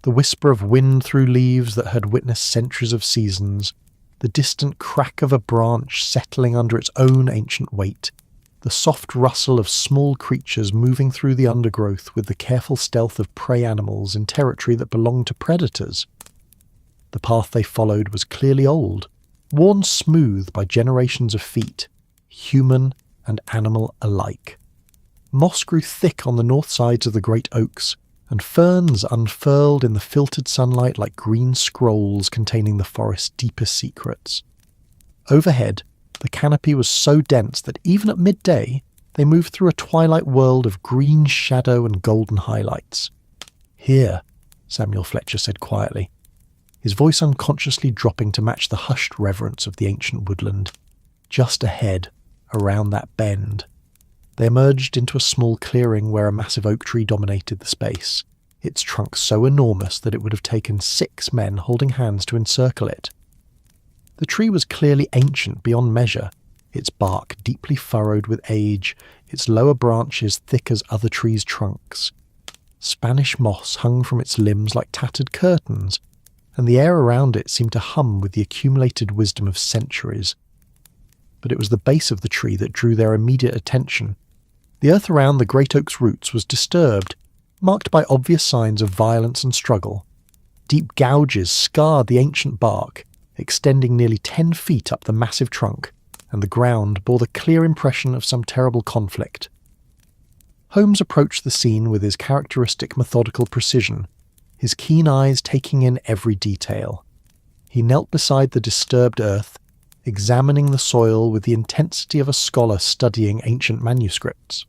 The whisper of wind through leaves that had witnessed centuries of seasons, the distant crack of a branch settling under its own ancient weight, the soft rustle of small creatures moving through the undergrowth with the careful stealth of prey animals in territory that belonged to predators. The path they followed was clearly old, worn smooth by generations of feet, human and animal alike. Moss grew thick on the north sides of the great oaks, and ferns unfurled in the filtered sunlight like green scrolls containing the forest's deepest secrets. Overhead, the canopy was so dense that even at midday they moved through a twilight world of green shadow and golden highlights. "Here," Samuel Fletcher said quietly, his voice unconsciously dropping to match the hushed reverence of the ancient woodland. Just ahead, around that bend. They emerged into a small clearing where a massive oak tree dominated the space, its trunk so enormous that it would have taken 6 men holding hands to encircle it. The tree was clearly ancient beyond measure, its bark deeply furrowed with age, its lower branches thick as other trees' trunks. Spanish moss hung from its limbs like tattered curtains, and the air around it seemed to hum with the accumulated wisdom of centuries. But it was the base of the tree that drew their immediate attention. The earth around the great oak's roots was disturbed, marked by obvious signs of violence and struggle. Deep gouges scarred the ancient bark, extending nearly 10 feet up the massive trunk, and the ground bore the clear impression of some terrible conflict. Holmes approached the scene with his characteristic methodical precision, his keen eyes taking in every detail. He knelt beside the disturbed earth, examining the soil with the intensity of a scholar studying ancient manuscripts.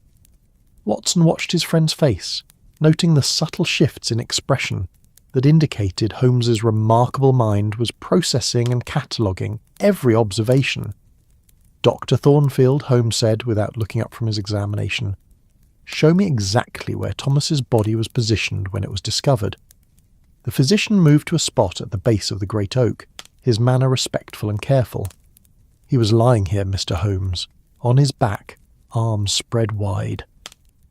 Watson watched his friend's face, noting the subtle shifts in expression that indicated Holmes's remarkable mind was processing and cataloguing every observation. "Dr. Thornfield," Holmes said without looking up from his examination, "show me exactly where Thomas's body was positioned when it was discovered." The physician moved to a spot at the base of the great oak, his manner respectful and careful. "He was lying here, Mr. Holmes, on his back, arms spread wide.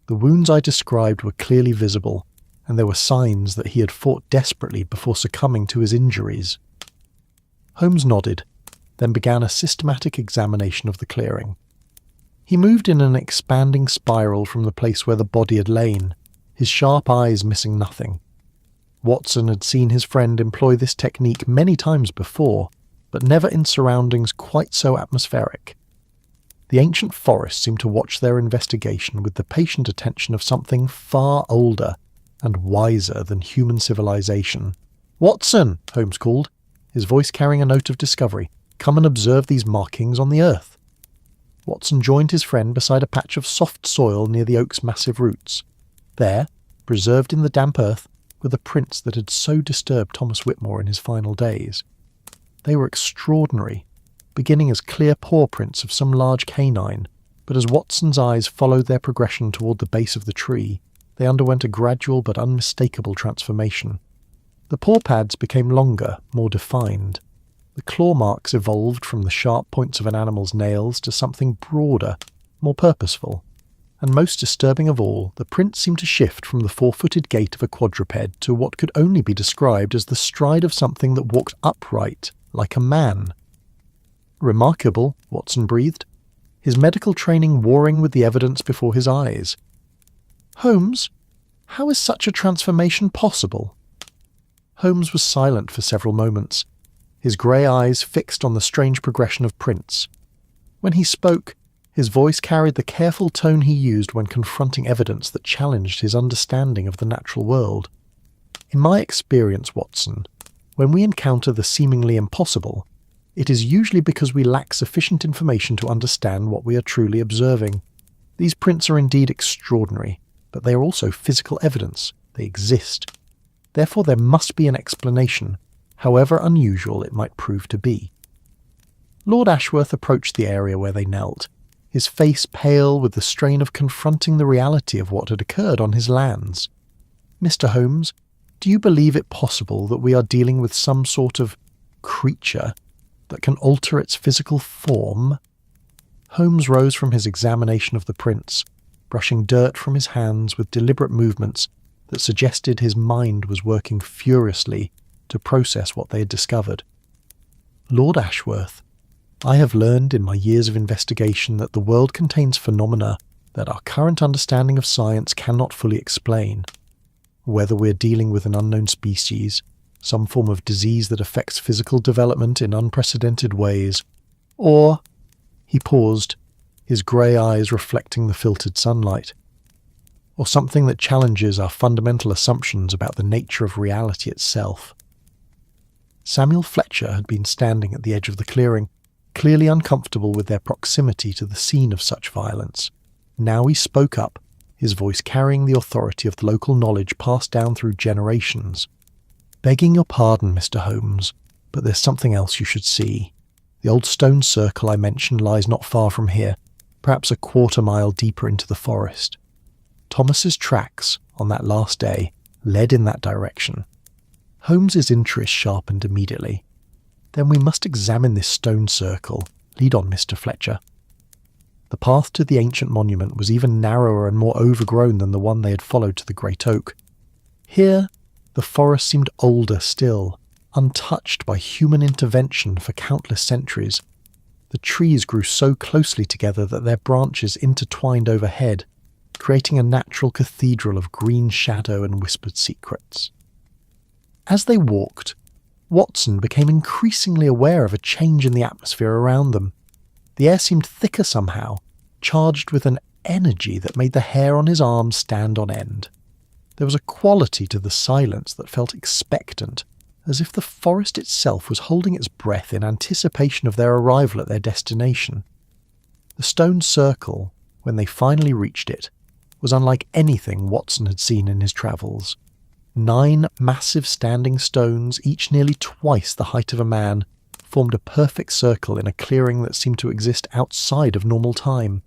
The wounds I described were clearly visible, and there were signs that he had fought desperately before succumbing to his injuries." Holmes nodded, then began a systematic examination of the clearing. He moved in an expanding spiral from the place where the body had lain, his sharp eyes missing nothing. Watson had seen his friend employ this technique many times before, but never in surroundings quite so atmospheric. The ancient forest seemed to watch their investigation with the patient attention of something far older and wiser than human civilization. "Watson!" Holmes called, his voice carrying a note of discovery. "Come and observe these markings on the earth." Watson joined his friend beside a patch of soft soil near the oak's massive roots. There, preserved in the damp earth, were the prints that had so disturbed Thomas Whitmore in his final days. They were extraordinary, beginning as clear paw prints of some large canine, but as Watson's eyes followed their progression toward the base of the tree, they underwent a gradual but unmistakable transformation. The paw pads became longer, more defined. The claw marks evolved from the sharp points of an animal's nails to something broader, more purposeful. And most disturbing of all, the print seemed to shift from the 4-footed gait of a quadruped to what could only be described as the stride of something that walked upright, like a man. "Remarkable," Watson breathed, his medical training warring with the evidence before his eyes. "Holmes, how is such a transformation possible?" Holmes was silent for several moments, his grey eyes fixed on the strange progression of prints. When he spoke, his voice carried the careful tone he used when confronting evidence that challenged his understanding of the natural world. "In my experience, Watson, when we encounter the seemingly impossible, it is usually because we lack sufficient information to understand what we are truly observing. These prints are indeed extraordinary, but they are also physical evidence. They exist. Therefore there must be an explanation, however unusual it might prove to be." Lord Ashworth approached the area where they knelt, his face pale with the strain of confronting the reality of what had occurred on his lands. "Mr. Holmes, do you believe it possible that we are dealing with some sort of creature that can alter its physical form?" Holmes rose from his examination of the prints, brushing dirt from his hands with deliberate movements that suggested his mind was working furiously to process what they had discovered. "Lord Ashworth, I have learned in my years of investigation that the world contains phenomena that our current understanding of science cannot fully explain. Whether we're dealing with an unknown species, some form of disease that affects physical development in unprecedented ways, or—" he paused, his grey eyes reflecting the filtered sunlight, "or something that challenges our fundamental assumptions about the nature of reality itself." Samuel Fletcher had been standing at the edge of the clearing, clearly uncomfortable with their proximity to the scene of such violence. Now he spoke up, his voice carrying the authority of the local knowledge passed down through generations. "Begging your pardon, Mr. Holmes, but there's something else you should see. The old stone circle I mentioned lies not far from here, perhaps a quarter-mile deeper into the forest. Thomas's tracks, on that last day, led in that direction." Holmes's interest sharpened immediately. "Then we must examine this stone circle. Lead on, Mr. Fletcher." The path to the ancient monument was even narrower and more overgrown than the one they had followed to the great oak. Here, the forest seemed older still, untouched by human intervention for countless centuries. The trees grew so closely together that their branches intertwined overhead, creating a natural cathedral of green shadow and whispered secrets. As they walked, Watson became increasingly aware of a change in the atmosphere around them. The air seemed thicker somehow, charged with an energy that made the hair on his arms stand on end. There was a quality to the silence that felt expectant, as if the forest itself was holding its breath in anticipation of their arrival at their destination. The stone circle, when they finally reached it, was unlike anything Watson had seen in his travels. 9 massive standing stones, each nearly twice the height of a man, formed a perfect circle in a clearing that seemed to exist outside of normal time.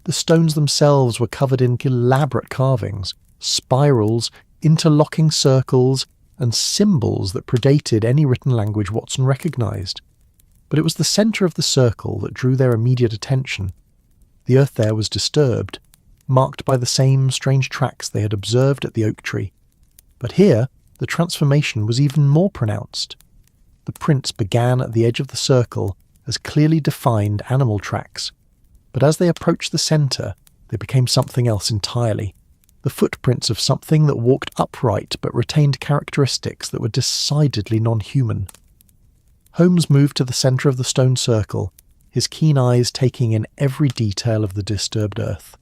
The stones themselves were covered in elaborate carvings, spirals, interlocking circles, and symbols that predated any written language Watson recognised. But it was the centre of the circle that drew their immediate attention. The earth there was disturbed, marked by the same strange tracks they had observed at the oak tree. But here, the transformation was even more pronounced. The prints began at the edge of the circle as clearly defined animal tracks, but as they approached the centre, they became something else entirely. The footprints of something that walked upright but retained characteristics that were decidedly non-human. Holmes moved to the centre of the stone circle, his keen eyes taking in every detail of the disturbed earth.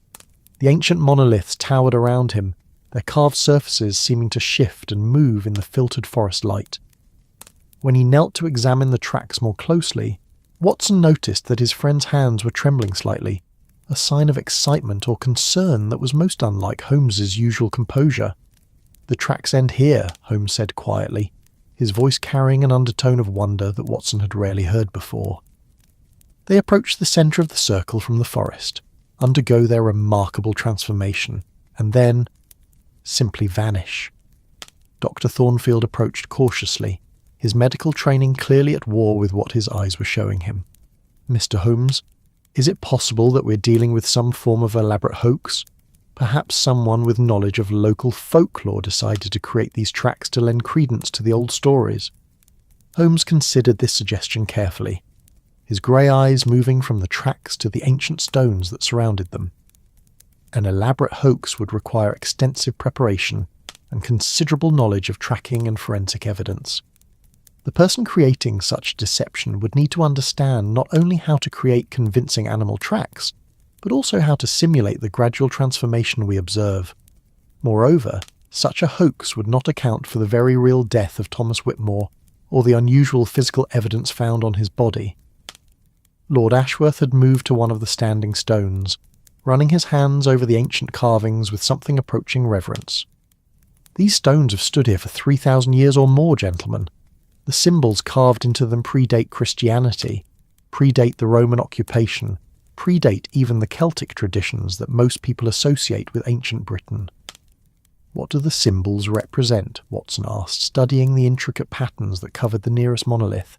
The ancient monoliths towered around him, their carved surfaces seeming to shift and move in the filtered forest light. When he knelt to examine the tracks more closely, Watson noticed that his friend's hands were trembling slightly, a sign of excitement or concern that was most unlike Holmes's usual composure. "The tracks end here," Holmes said quietly, his voice carrying an undertone of wonder that Watson had rarely heard before. They approached the centre of the circle from the forest, undergo their remarkable transformation, and then simply vanish. Dr. Thornfield approached cautiously, his medical training clearly at war with what his eyes were showing him. "Mr. Holmes, is it possible that we're dealing with some form of elaborate hoax? Perhaps someone with knowledge of local folklore decided to create these tracks to lend credence to the old stories?" Holmes considered this suggestion carefully, his grey eyes moving from the tracks to the ancient stones that surrounded them. An elaborate hoax would require extensive preparation and considerable knowledge of tracking and forensic evidence. The person creating such deception would need to understand not only how to create convincing animal tracks, but also how to simulate the gradual transformation we observe. Moreover, such a hoax would not account for the very real death of Thomas Whitmore or the unusual physical evidence found on his body. Lord Ashworth had moved to one of the standing stones, running his hands over the ancient carvings with something approaching reverence. "These stones have stood here for 3,000 years or more, gentlemen. The symbols carved into them predate Christianity, predate the Roman occupation, predate even the Celtic traditions that most people associate with ancient Britain." "What do the symbols represent?" Watson asked, studying the intricate patterns that covered the nearest monolith.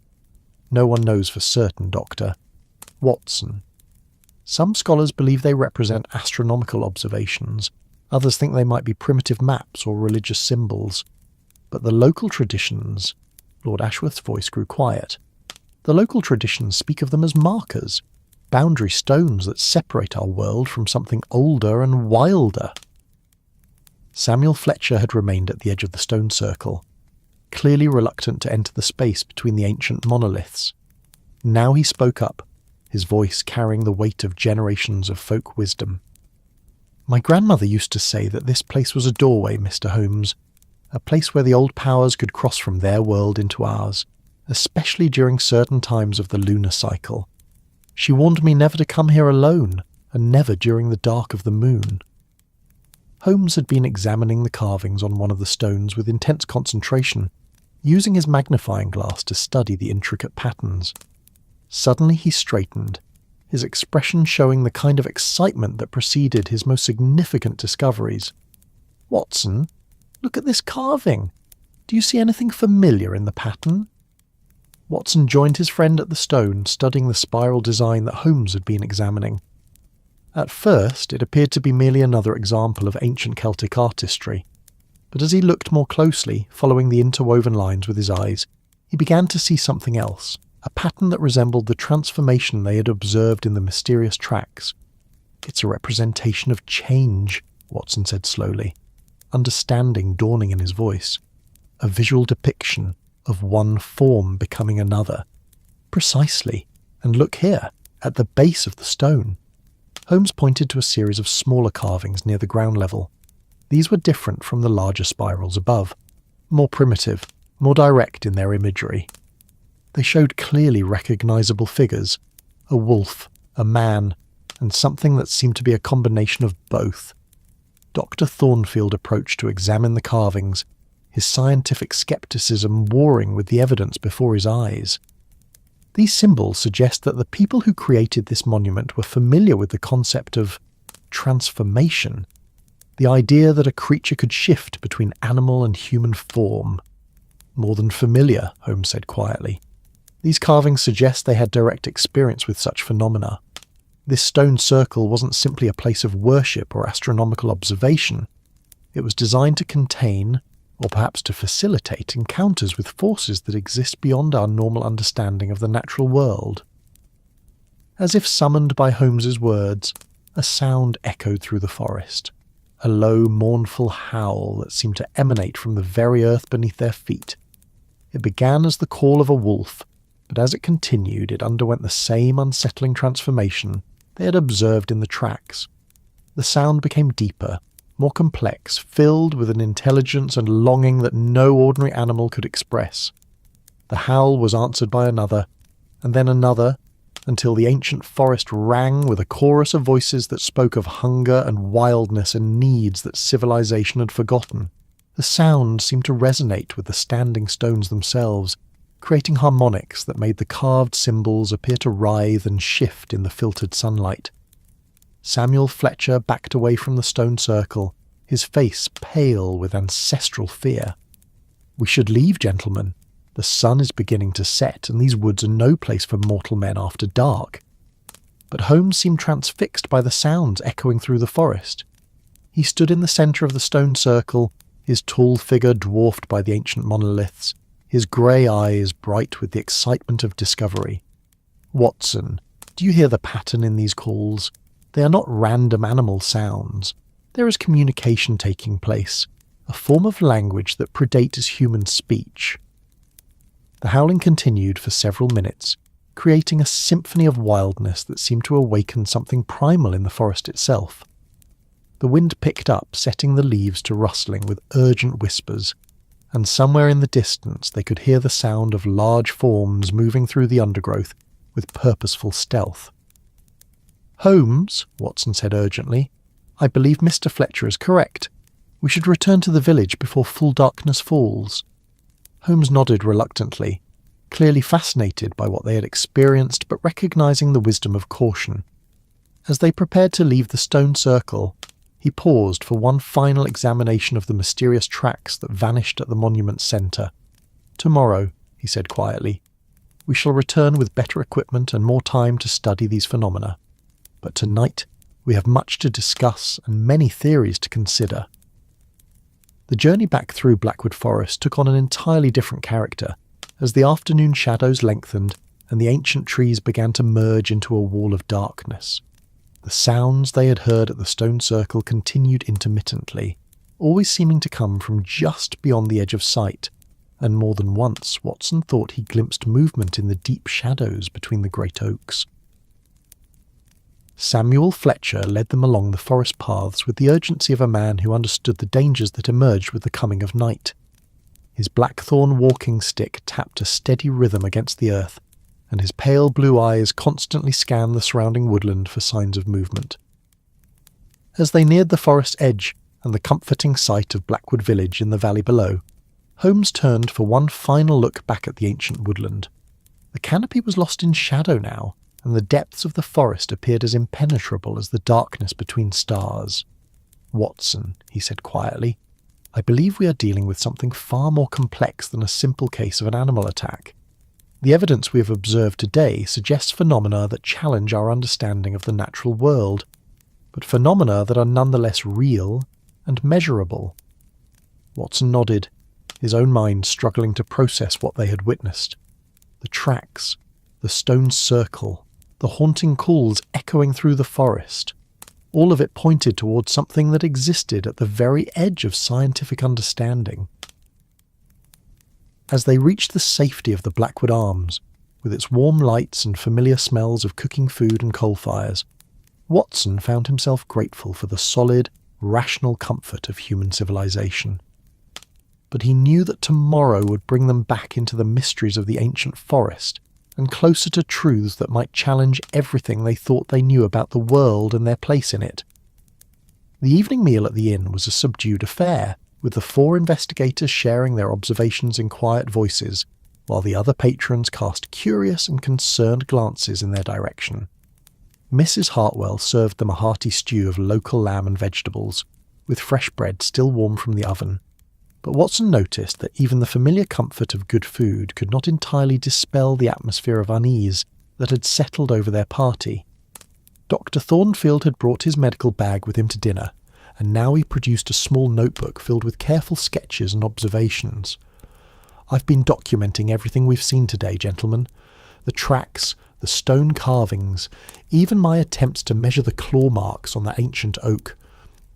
"No one knows for certain, Doctor." "Watson, some scholars believe they represent astronomical observations, others think they might be primitive maps or religious symbols. But the local traditions..." Lord Ashworth's voice grew quiet. "The local traditions speak of them as markers, boundary stones that separate our world from something older and wilder." Samuel Fletcher had remained at the edge of the stone circle, clearly reluctant to enter the space between the ancient monoliths. Now he spoke up, his voice carrying the weight of generations of folk wisdom. "My grandmother used to say that this place was a doorway, Mr. Holmes, a place where the old powers could cross from their world into ours, especially during certain times of the lunar cycle. She warned me never to come here alone, and never during the dark of the moon." Holmes had been examining the carvings on one of the stones with intense concentration, using his magnifying glass to study the intricate patterns. Suddenly he straightened, his expression showing the kind of excitement that preceded his most significant discoveries. "Watson, look at this carving. Do you see anything familiar in the pattern?" Watson joined his friend at the stone, studying the spiral design that Holmes had been examining. At first, it appeared to be merely another example of ancient Celtic artistry, but as he looked more closely, following the interwoven lines with his eyes, he began to see something else, a pattern that resembled the transformation they had observed in the mysterious tracks. It's a representation of change, Watson said slowly, understanding dawning in his voice. A visual depiction of one form becoming another. Precisely. And look here, at the base of the stone. Holmes pointed to a series of smaller carvings near the ground level. These were different from the larger spirals above, more primitive, more direct in their imagery. They showed clearly recognizable figures, a wolf, a man, and something that seemed to be a combination of both. Dr. Thornfield approached to examine the carvings, his scientific skepticism warring with the evidence before his eyes. These symbols suggest that the people who created this monument were familiar with the concept of transformation, the idea that a creature could shift between animal and human form. More than familiar, Holmes said quietly. These carvings suggest they had direct experience with such phenomena. This stone circle wasn't simply a place of worship or astronomical observation. It was designed to contain, or perhaps to facilitate, encounters with forces that exist beyond our normal understanding of the natural world. As if summoned by Holmes's words, a sound echoed through the forest, a low, mournful howl that seemed to emanate from the very earth beneath their feet. It began as the call of a wolf, but as it continued, it underwent the same unsettling transformation they had observed in the tracks. The sound became deeper, more complex, filled with an intelligence and longing that no ordinary animal could express. The howl was answered by another, and then another, until the ancient forest rang with a chorus of voices that spoke of hunger and wildness and needs that civilization had forgotten. The sound seemed to resonate with the standing stones themselves, creating harmonics that made the carved symbols appear to writhe and shift in the filtered sunlight. Samuel Fletcher backed away from the stone circle, his face pale with ancestral fear. "We should leave, gentlemen. The sun is beginning to set, and these woods are no place for mortal men after dark." But Holmes seemed transfixed by the sounds echoing through the forest. He stood in the centre of the stone circle, his tall figure dwarfed by the ancient monoliths, his grey eyes bright with the excitement of discovery. "Watson, do you hear the pattern in these calls? They are not random animal sounds. There is communication taking place, a form of language that predates human speech." The howling continued for several minutes, creating a symphony of wildness that seemed to awaken something primal in the forest itself. The wind picked up, setting the leaves to rustling with urgent whispers, and somewhere in the distance they could hear the sound of large forms moving through the undergrowth with purposeful stealth. "Holmes," Watson said urgently, "I believe Mr. Fletcher is correct. We should return to the village before full darkness falls." Holmes nodded reluctantly, clearly fascinated by what they had experienced but recognizing the wisdom of caution. As they prepared to leave the stone circle, he paused for one final examination of the mysterious tracks that vanished at the monument's centre. "Tomorrow," he said quietly, "we shall return with better equipment and more time to study these phenomena. But tonight we have much to discuss and many theories to consider." The journey back through Blackwood Forest took on an entirely different character as the afternoon shadows lengthened and the ancient trees began to merge into a wall of darkness. The sounds they had heard at the stone circle continued intermittently, always seeming to come from just beyond the edge of sight, and more than once Watson thought he glimpsed movement in the deep shadows between the great oaks. Samuel Fletcher led them along the forest paths with the urgency of a man who understood the dangers that emerged with the coming of night. His blackthorn walking stick tapped a steady rhythm against the earth, and his pale blue eyes constantly scanned the surrounding woodland for signs of movement. As they neared the forest edge and the comforting sight of Blackwood village in the valley below, Holmes turned for one final look back at the ancient woodland. The canopy was lost in shadow now, and the depths of the forest appeared as impenetrable as the darkness between stars. "Watson," he said quietly, "I believe we are dealing with something far more complex than a simple case of an animal attack. The evidence we have observed today suggests phenomena that challenge our understanding of the natural world, but phenomena that are nonetheless real and measurable." Watson nodded, his own mind struggling to process what they had witnessed. The tracks, the stone circle, the haunting calls echoing through the forest. All of it pointed towards something that existed at the very edge of scientific understanding. As they reached the safety of the Blackwood Arms, with its warm lights and familiar smells of cooking food and coal fires, Watson found himself grateful for the solid, rational comfort of human civilization. But he knew that tomorrow would bring them back into the mysteries of the ancient forest, and closer to truths that might challenge everything they thought they knew about the world and their place in it. The evening meal at the inn was a subdued affair, with the 4 investigators sharing their observations in quiet voices, while the other patrons cast curious and concerned glances in their direction. Mrs. Hartwell served them a hearty stew of local lamb and vegetables, with fresh bread still warm from the oven. But Watson noticed that even the familiar comfort of good food could not entirely dispel the atmosphere of unease that had settled over their party. Dr. Thornfield had brought his medical bag with him to dinner, and now he produced a small notebook filled with careful sketches and observations. "I've been documenting everything we've seen today, gentlemen. The tracks, the stone carvings, even my attempts to measure the claw marks on that ancient oak.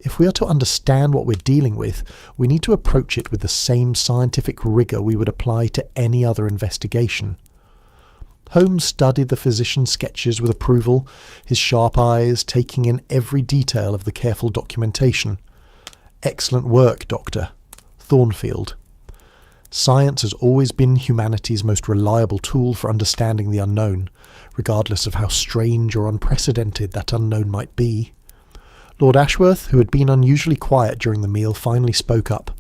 If we are to understand what we're dealing with, we need to approach it with the same scientific rigour we would apply to any other investigation." Holmes studied the physician's sketches with approval, his sharp eyes taking in every detail of the careful documentation. "Excellent work, Doctor. Thornfield. Science has always been humanity's most reliable tool for understanding the unknown, regardless of how strange or unprecedented that unknown might be." Lord Ashworth, who had been unusually quiet during the meal, finally spoke up.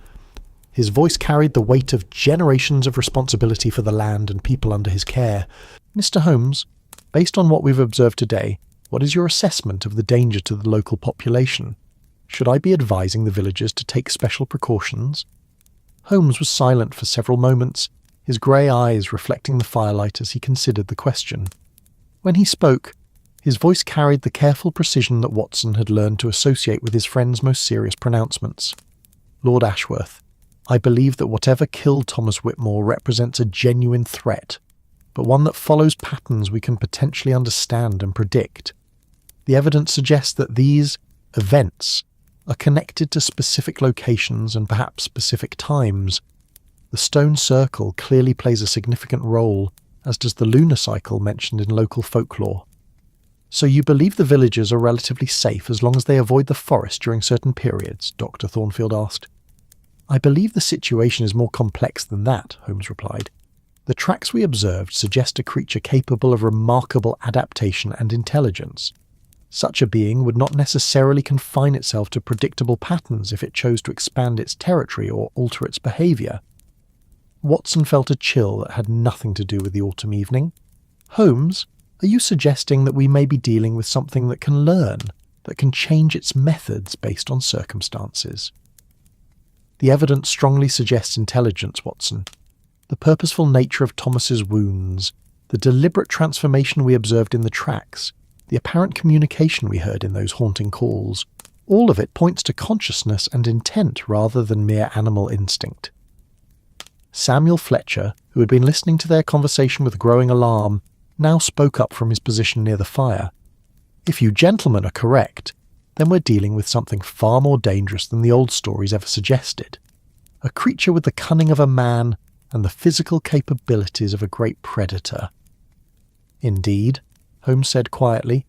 His voice carried the weight of generations of responsibility for the land and people under his care. "Mr. Holmes, based on what we've observed today, what is your assessment of the danger to the local population? Should I be advising the villagers to take special precautions?" Holmes was silent for several moments, his grey eyes reflecting the firelight as he considered the question. When he spoke, his voice carried the careful precision that Watson had learned to associate with his friend's most serious pronouncements. "Lord Ashworth, I believe that whatever killed Thomas Whitmore represents a genuine threat, but one that follows patterns we can potentially understand and predict. The evidence suggests that these events are connected to specific locations and perhaps specific times. The stone circle clearly plays a significant role, as does the lunar cycle mentioned in local folklore. So you believe the villagers are relatively safe as long as they avoid the forest during certain periods?" Dr. Thornfield asked. "I believe the situation is more complex than that," Holmes replied. "The tracks we observed suggest a creature capable of remarkable adaptation and intelligence. Such a being would not necessarily confine itself to predictable patterns if it chose to expand its territory or alter its behaviour." Watson felt a chill that had nothing to do with the autumn evening. "Holmes, are you suggesting that we may be dealing with something that can learn, that can change its methods based on circumstances?" "The evidence strongly suggests intelligence, Watson. The purposeful nature of Thomas's wounds, the deliberate transformation we observed in the tracks, the apparent communication we heard in those haunting calls, all of it points to consciousness and intent rather than mere animal instinct." Samuel Fletcher, who had been listening to their conversation with growing alarm, now spoke up from his position near the fire. "If you gentlemen are correct, then we're dealing with something far more dangerous than the old stories ever suggested. A creature with the cunning of a man and the physical capabilities of a great predator." "Indeed," Holmes said quietly,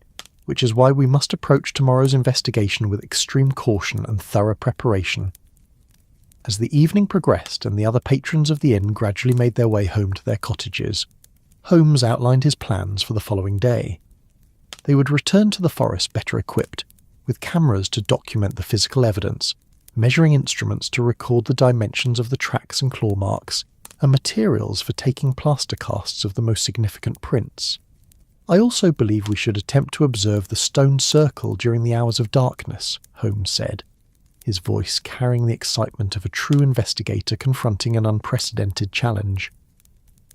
"which is why we must approach tomorrow's investigation with extreme caution and thorough preparation." As the evening progressed and the other patrons of the inn gradually made their way home to their cottages, Holmes outlined his plans for the following day. They would return to the forest better equipped, with cameras to document the physical evidence, measuring instruments to record the dimensions of the tracks and claw marks, and materials for taking plaster casts of the most significant prints. "I also believe we should attempt to observe the stone circle during the hours of darkness," Holmes said, his voice carrying the excitement of a true investigator confronting an unprecedented challenge.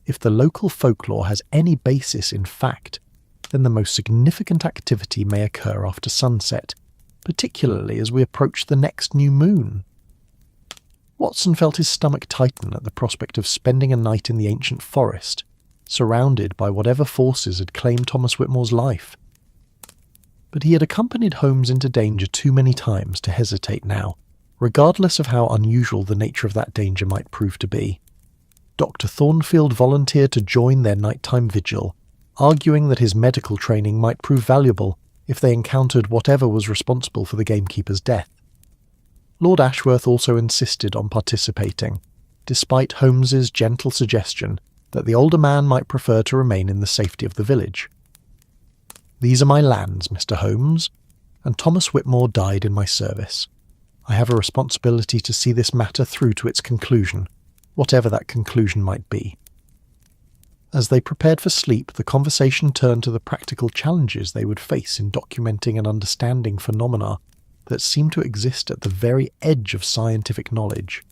"If the local folklore has any basis in fact, then the most significant activity may occur after sunset, particularly as we approach the next new moon." Watson felt his stomach tighten at the prospect of spending a night in the ancient forest, surrounded by whatever forces had claimed Thomas Whitmore's life. but he had accompanied Holmes into danger too many times to hesitate now, regardless of how unusual the nature of that danger might prove to be. Dr. Thornfield volunteered to join their nighttime vigil, arguing that his medical training might prove valuable if they encountered whatever was responsible for the gamekeeper's death. Lord Ashworth also insisted on participating, despite Holmes's gentle suggestion that the older man might prefer to remain in the safety of the village. "These are my lands, Mr. Holmes, and Thomas Whitmore died in my service. I have a responsibility to see this matter through to its conclusion, whatever that conclusion might be." As they prepared for sleep, the conversation turned to the practical challenges they would face in documenting and understanding phenomena that seemed to exist at the very edge of scientific knowledge.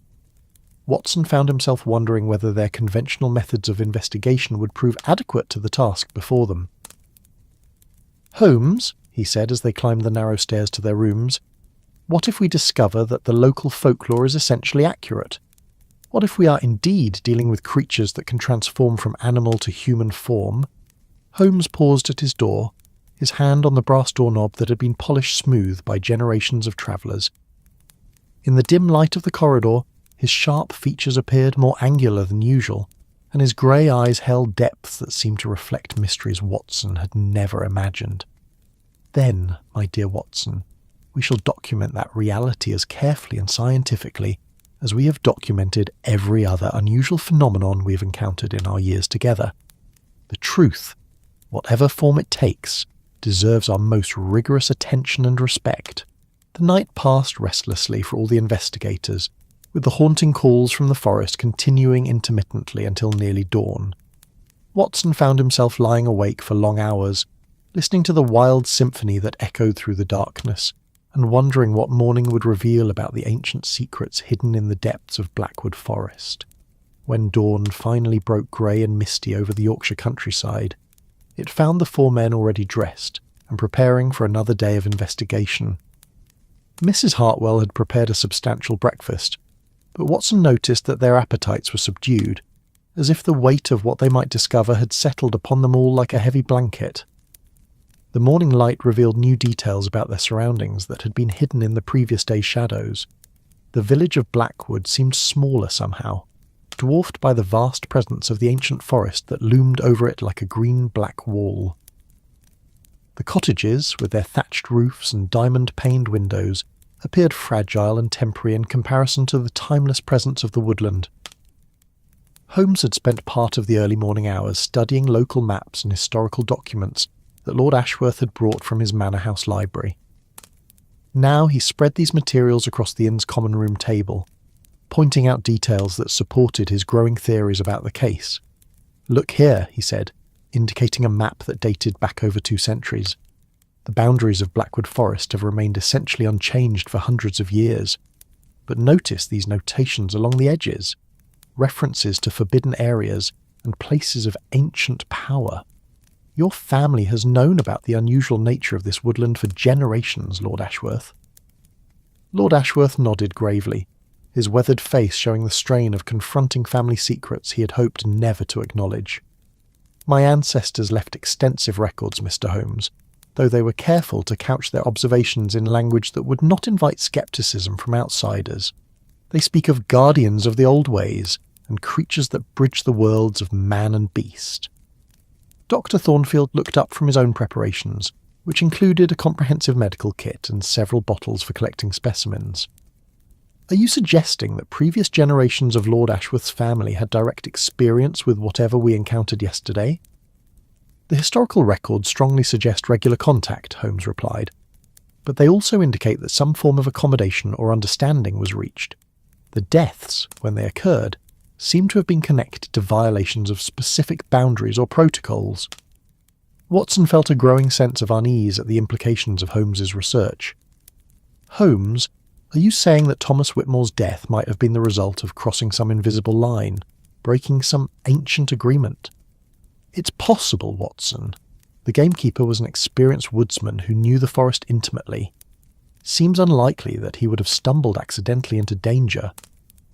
Watson found himself wondering whether their conventional methods of investigation would prove adequate to the task before them. "Holmes," he said as they climbed the narrow stairs to their rooms, "what if we discover that the local folklore is essentially accurate? What if we are indeed dealing with creatures that can transform from animal to human form?" Holmes paused at his door, his hand on the brass doorknob that had been polished smooth by generations of travellers. In the dim light of the corridor, his sharp features appeared more angular than usual, and his grey eyes held depths that seemed to reflect mysteries Watson had never imagined. "Then, my dear Watson, we shall document that reality as carefully and scientifically as we have documented every other unusual phenomenon we have encountered in our years together. The truth, whatever form it takes, deserves our most rigorous attention and respect." The night passed restlessly for all the investigators, with the haunting calls from the forest continuing intermittently until nearly dawn. Watson found himself lying awake for long hours, listening to the wild symphony that echoed through the darkness, and wondering what morning would reveal about the ancient secrets hidden in the depths of Blackwood Forest. When dawn finally broke grey and misty over the Yorkshire countryside, it found the four men already dressed and preparing for another day of investigation. Mrs. Hartwell had prepared a substantial breakfast, but Watson noticed that their appetites were subdued, as if the weight of what they might discover had settled upon them all like a heavy blanket. The morning light revealed new details about their surroundings that had been hidden in the previous day's shadows. The village of Blackwood seemed smaller somehow, dwarfed by the vast presence of the ancient forest that loomed over it like a green-black wall. The cottages, with their thatched roofs and diamond-paned windows, appeared fragile and temporary in comparison to the timeless presence of the woodland. Holmes had spent part of the early morning hours studying local maps and historical documents that Lord Ashworth had brought from his manor house library. Now he spread these materials across the inn's common room table, pointing out details that supported his growing theories about the case. "Look here," he said, indicating a map that dated back over 2 centuries. "The boundaries of Blackwood Forest have remained essentially unchanged for hundreds of years. But notice these notations along the edges, references to forbidden areas and places of ancient power. Your family has known about the unusual nature of this woodland for generations, Lord Ashworth." Lord Ashworth nodded gravely, his weathered face showing the strain of confronting family secrets he had hoped never to acknowledge. "My ancestors left extensive records, Mr. Holmes, though they were careful to couch their observations in language that would not invite scepticism from outsiders. They speak of guardians of the old ways and creatures that bridge the worlds of man and beast." Dr. Thornfield looked up from his own preparations, which included a comprehensive medical kit and several bottles for collecting specimens. "Are you suggesting that previous generations of Lord Ashworth's family had direct experience with whatever we encountered yesterday?" "The historical records strongly suggest regular contact," Holmes replied, "but they also indicate that some form of accommodation or understanding was reached. The deaths, when they occurred, seem to have been connected to violations of specific boundaries or protocols." Watson felt a growing sense of unease at the implications of Holmes's research. "Holmes, are you saying that Thomas Whitmore's death might have been the result of crossing some invisible line, breaking some ancient agreement?" "It's possible, Watson. The gamekeeper was an experienced woodsman who knew the forest intimately. Seems unlikely that he would have stumbled accidentally into danger.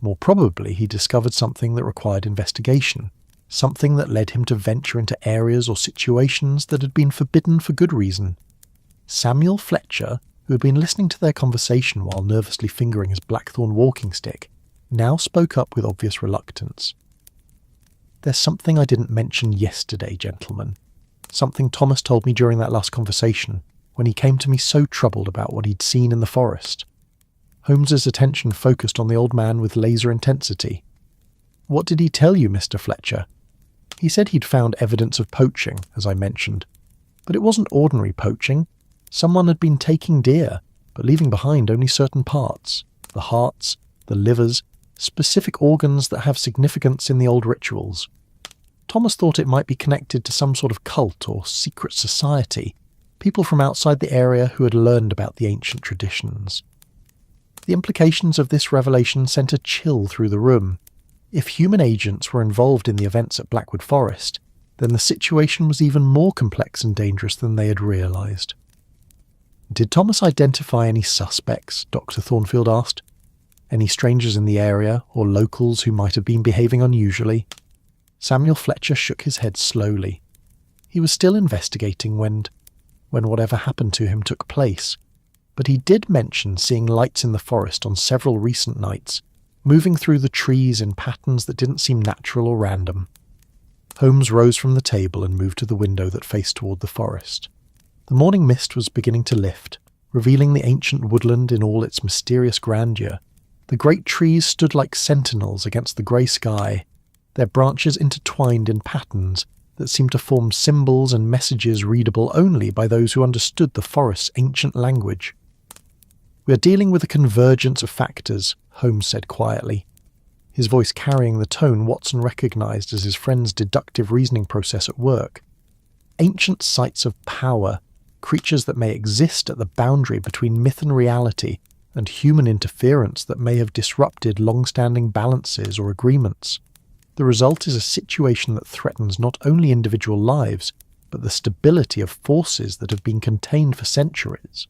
More probably he discovered something that required investigation, something that led him to venture into areas or situations that had been forbidden for good reason. Samuel Fletcher, who had been listening to their conversation while nervously fingering his blackthorn walking stick, now spoke up with obvious reluctance. "There's something I didn't mention yesterday, gentlemen. Something Thomas told me during that last conversation, when he came to me so troubled about what he'd seen in the forest." Holmes's attention focused on the old man with laser intensity. "What did he tell you, Mr. Fletcher?" "He said he'd found evidence of poaching, as I mentioned. But it wasn't ordinary poaching. Someone had been taking deer, but leaving behind only certain parts. The hearts, the livers, specific organs that have significance in the old rituals. Thomas thought it might be connected to some sort of cult or secret society, people from outside the area who had learned about the ancient traditions. The implications of this revelation sent a chill through the room. If human agents were involved in the events at Blackwood Forest, then the situation was even more complex and dangerous than they had realised. "Did Thomas identify any suspects?" Dr. Thornfield asked. "Any strangers in the area, or locals who might have been behaving unusually?" Samuel Fletcher shook his head slowly. He was still investigating when whatever happened to him took place, but he did mention seeing lights in the forest on several recent nights, moving through the trees in patterns that didn't seem natural or random. Holmes rose from the table and moved to the window that faced toward the forest. The morning mist was beginning to lift, revealing the ancient woodland in all its mysterious grandeur. The great trees stood like sentinels against the grey sky, their branches intertwined in patterns that seemed to form symbols and messages readable only by those who understood the forest's ancient language. "We are dealing with a convergence of factors," Holmes said quietly, his voice carrying the tone Watson recognised as his friend's deductive reasoning process at work. "Ancient sites of power, creatures that may exist at the boundary between myth and reality, and human interference that may have disrupted long-standing balances or agreements. The result is a situation that threatens not only individual lives, but the stability of forces that have been contained for centuries."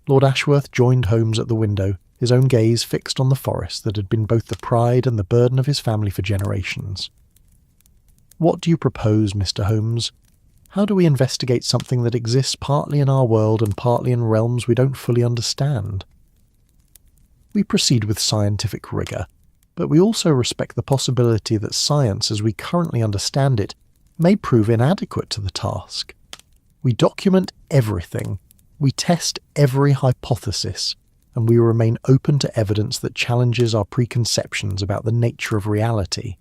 Lord Ashworth joined Holmes at the window, his own gaze fixed on the forest that had been both the pride and the burden of his family for generations. "What do you propose, Mr. Holmes? How do we investigate something that exists partly in our world and partly in realms we don't fully understand?" "We proceed with scientific rigour, but we also respect the possibility that science as we currently understand it may prove inadequate to the task. We document everything, we test every hypothesis, and we remain open to evidence that challenges our preconceptions about the nature of reality."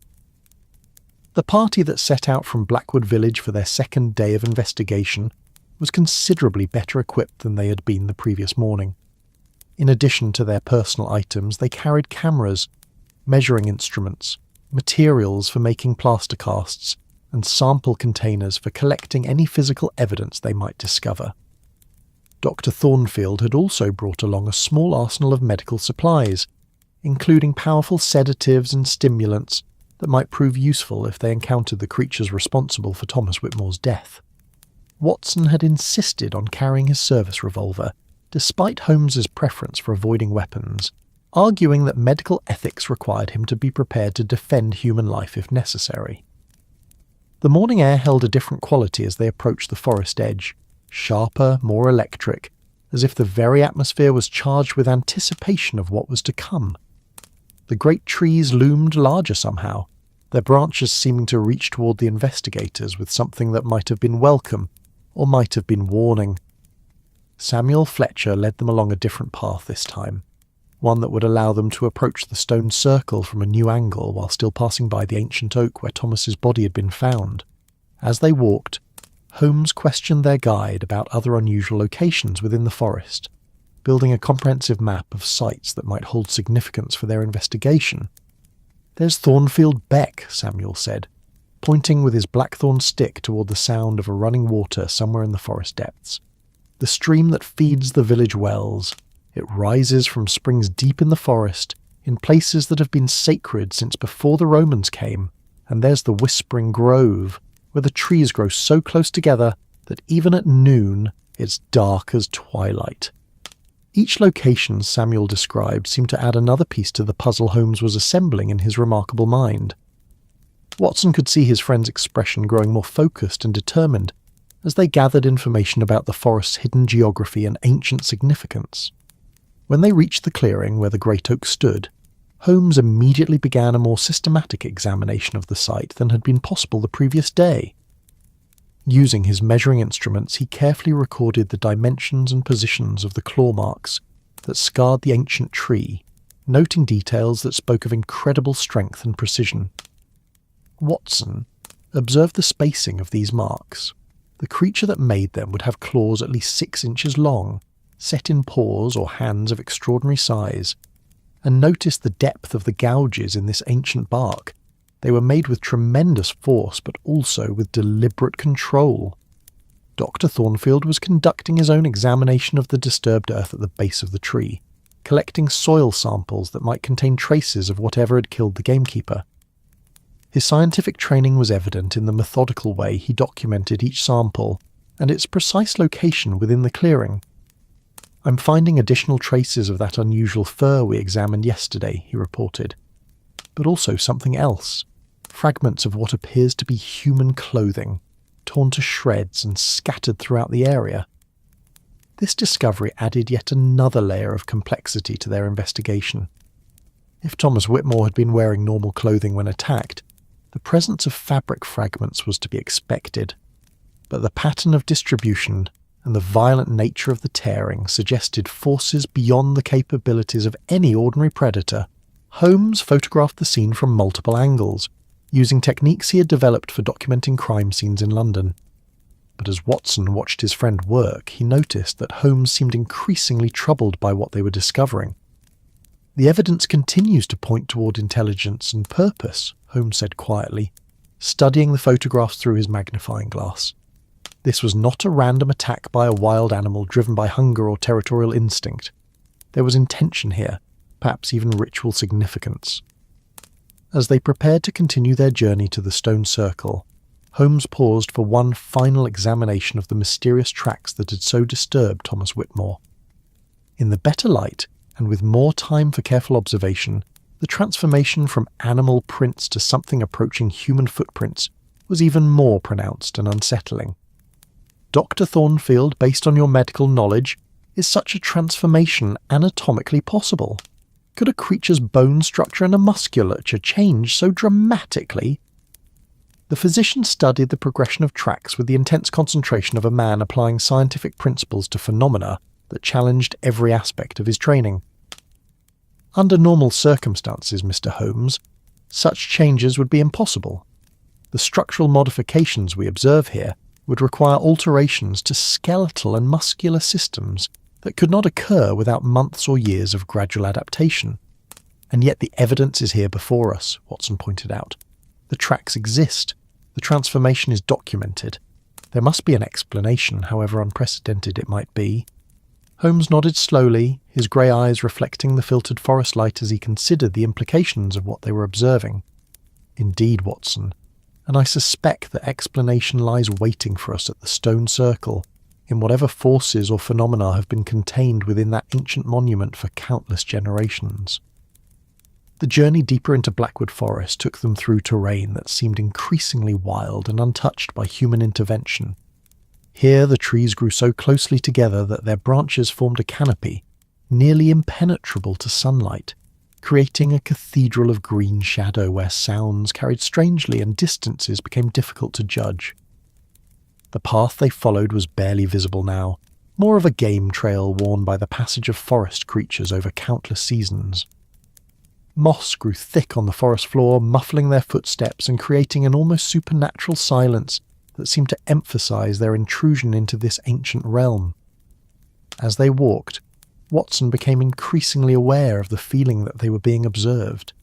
The party that set out from Blackwood Village for their second day of investigation was considerably better equipped than they had been the previous morning. In addition to their personal items, they carried cameras, measuring instruments, materials for making plaster casts, and sample containers for collecting any physical evidence they might discover. Dr. Thornfield had also brought along a small arsenal of medical supplies, including powerful sedatives and stimulants that might prove useful if they encountered the creatures responsible for Thomas Whitmore's death. Watson had insisted on carrying his service revolver, despite Holmes's preference for avoiding weapons, arguing that medical ethics required him to be prepared to defend human life if necessary. The morning air held a different quality as they approached the forest edge, sharper, more electric, as if the very atmosphere was charged with anticipation of what was to come. The great trees loomed larger somehow, their branches seeming to reach toward the investigators with something that might have been welcome, or might have been warning. Samuel Fletcher led them along a different path this time, one that would allow them to approach the stone circle from a new angle while still passing by the ancient oak where Thomas's body had been found. As they walked, Holmes questioned their guide about other unusual locations within the forest, building a comprehensive map of sites that might hold significance for their investigation. "There's Thornfield Beck," Samuel said, pointing with his blackthorn stick toward the sound of a running water somewhere in the forest depths. "The stream that feeds the village wells. It rises from springs deep in the forest, in places that have been sacred since before the Romans came. And there's the Whispering Grove, where the trees grow so close together that even at noon it's dark as twilight." Each location Samuel described seemed to add another piece to the puzzle Holmes was assembling in his remarkable mind. Watson could see his friend's expression growing more focused and determined, as they gathered information about the forest's hidden geography and ancient significance. When they reached the clearing where the great oak stood, Holmes immediately began a more systematic examination of the site than had been possible the previous day. Using his measuring instruments, he carefully recorded the dimensions and positions of the claw marks that scarred the ancient tree, noting details that spoke of incredible strength and precision. Watson observed the spacing of these marks. The creature that made them would have claws at least 6 inches long, set in paws or hands of extraordinary size, and noticed the depth of the gouges in this ancient bark. They were made with tremendous force, but also with deliberate control. Dr. Thornfield was conducting his own examination of the disturbed earth at the base of the tree, collecting soil samples that might contain traces of whatever had killed the gamekeeper. His scientific training was evident in the methodical way he documented each sample and its precise location within the clearing. "I'm finding additional traces of that unusual fur we examined yesterday," he reported. "But also something else. Fragments of what appears to be human clothing, torn to shreds and scattered throughout the area." This discovery added yet another layer of complexity to their investigation. If Thomas Whitmore had been wearing normal clothing when attacked, the presence of fabric fragments was to be expected. But the pattern of distribution and the violent nature of the tearing suggested forces beyond the capabilities of any ordinary predator. Holmes photographed the scene from multiple angles, using techniques he had developed for documenting crime scenes in London. But as Watson watched his friend work, he noticed that Holmes seemed increasingly troubled by what they were discovering. "The evidence continues to point toward intelligence and purpose," Holmes said quietly, studying the photographs through his magnifying glass. "This was not a random attack by a wild animal driven by hunger or territorial instinct. There was intention here, perhaps even ritual significance." As they prepared to continue their journey to the stone circle, Holmes paused for one final examination of the mysterious tracks that had so disturbed Thomas Whitmore. In the better light, and with more time for careful observation, the transformation from animal prints to something approaching human footprints was even more pronounced and unsettling. "Dr. Thornfield, based on your medical knowledge, is such a transformation anatomically possible? Could a creature's bone structure and musculature change so dramatically?" The physician studied the progression of tracks with the intense concentration of a man applying scientific principles to phenomena that challenged every aspect of his training. "Under normal circumstances, Mr. Holmes, such changes would be impossible. The structural modifications we observe here would require alterations to skeletal and muscular systems that could not occur without months or years of gradual adaptation. And yet the evidence is here before us," Watson pointed out. "The tracks exist. The transformation is documented. There must be an explanation, however unprecedented it might be." Holmes nodded slowly, his grey eyes reflecting the filtered forest light as he considered the implications of what they were observing. "Indeed, Watson, and I suspect that explanation lies waiting for us at the stone circle, in whatever forces or phenomena have been contained within that ancient monument for countless generations." The journey deeper into Blackwood Forest took them through terrain that seemed increasingly wild and untouched by human intervention. Here the trees grew so closely together that their branches formed a canopy, nearly impenetrable to sunlight, creating a cathedral of green shadow where sounds carried strangely and distances became difficult to judge. The path they followed was barely visible now, more of a game trail worn by the passage of forest creatures over countless seasons. Moss grew thick on the forest floor, muffling their footsteps and creating an almost supernatural silence that seemed to emphasize their intrusion into this ancient realm. As they walked, Watson became increasingly aware of the feeling that they were being observed.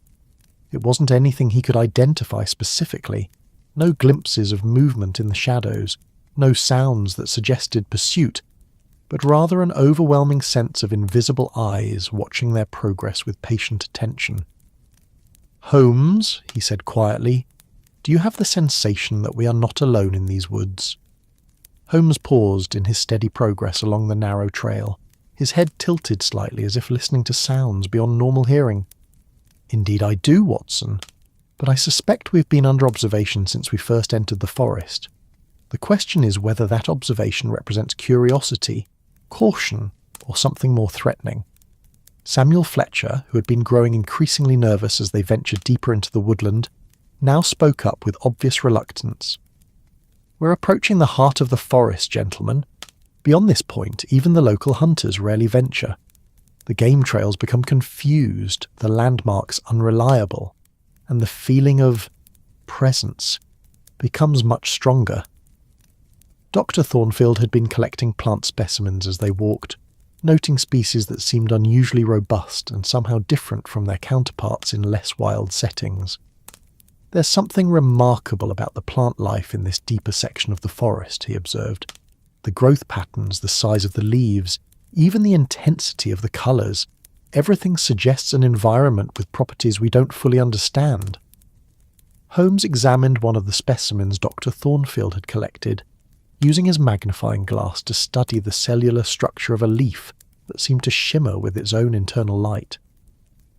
It wasn't anything he could identify specifically, no glimpses of movement in the shadows, no sounds that suggested pursuit, but rather an overwhelming sense of invisible eyes watching their progress with patient attention. "Holmes," he said quietly, "do you have the sensation that we are not alone in these woods?" Holmes paused in his steady progress along the narrow trail, his head tilted slightly as if listening to sounds beyond normal hearing. "Indeed I do, Watson, but I suspect we've been under observation since we first entered the forest. The question is whether that observation represents curiosity, caution, or something more threatening. Samuel Fletcher, who had been growing increasingly nervous as they ventured deeper into the woodland, now spoke up with obvious reluctance. "We're approaching the heart of the forest, gentlemen. Beyond this point, even the local hunters rarely venture. The game trails become confused, the landmarks unreliable, and the feeling of presence becomes much stronger." Dr. Thornfield had been collecting plant specimens as they walked, noting species that seemed unusually robust and somehow different from their counterparts in less wild settings. "There's something remarkable about the plant life in this deeper section of the forest," he observed. "The growth patterns, the size of the leaves, even the intensity of the colours, everything suggests an environment with properties we don't fully understand." Holmes examined one of the specimens Dr. Thornfield had collected, using his magnifying glass to study the cellular structure of a leaf that seemed to shimmer with its own internal light.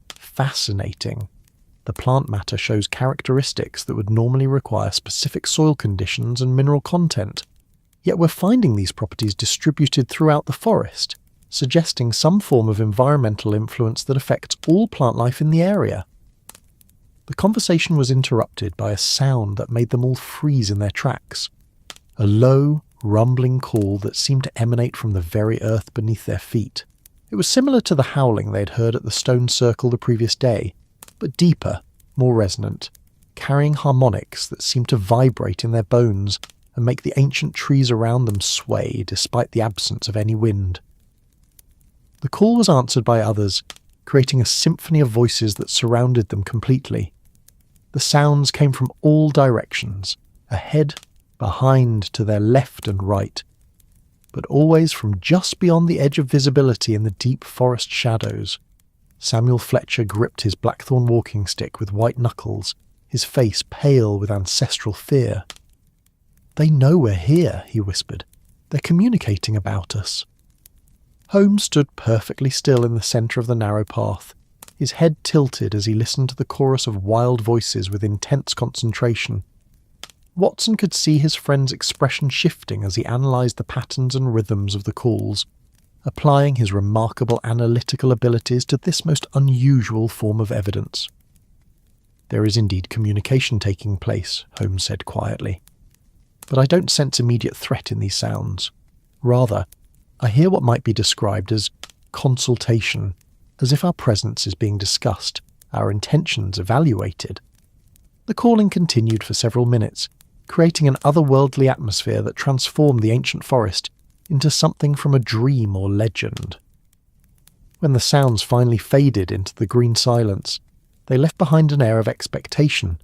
"Fascinating. The plant matter shows characteristics that would normally require specific soil conditions and mineral content, yet we're finding these properties distributed throughout the forest, suggesting some form of environmental influence that affects all plant life in the area." The conversation was interrupted by a sound that made them all freeze in their tracks. A low, rumbling call that seemed to emanate from the very earth beneath their feet. It was similar to the howling they had heard at the stone circle the previous day, but deeper, more resonant, carrying harmonics that seemed to vibrate in their bones and make the ancient trees around them sway despite the absence of any wind. The call was answered by others, creating a symphony of voices that surrounded them completely. The sounds came from all directions, ahead, behind, to their left and right, but always from just beyond the edge of visibility in the deep forest shadows. Samuel Fletcher gripped his blackthorn walking stick with white knuckles, his face pale with ancestral fear. "They know we're here," he whispered. "They're communicating about us." Holmes stood perfectly still in the centre of the narrow path, his head tilted as he listened to the chorus of wild voices with intense concentration. Watson could see his friend's expression shifting as he analysed the patterns and rhythms of the calls, applying his remarkable analytical abilities to this most unusual form of evidence. "There is indeed communication taking place," Holmes said quietly. "But I don't sense immediate threat in these sounds. Rather, I hear what might be described as consultation, as if our presence is being discussed, our intentions evaluated." The calling continued for several minutes, creating an otherworldly atmosphere that transformed the ancient forest into something from a dream or legend. When the sounds finally faded into the green silence, they left behind an air of expectation,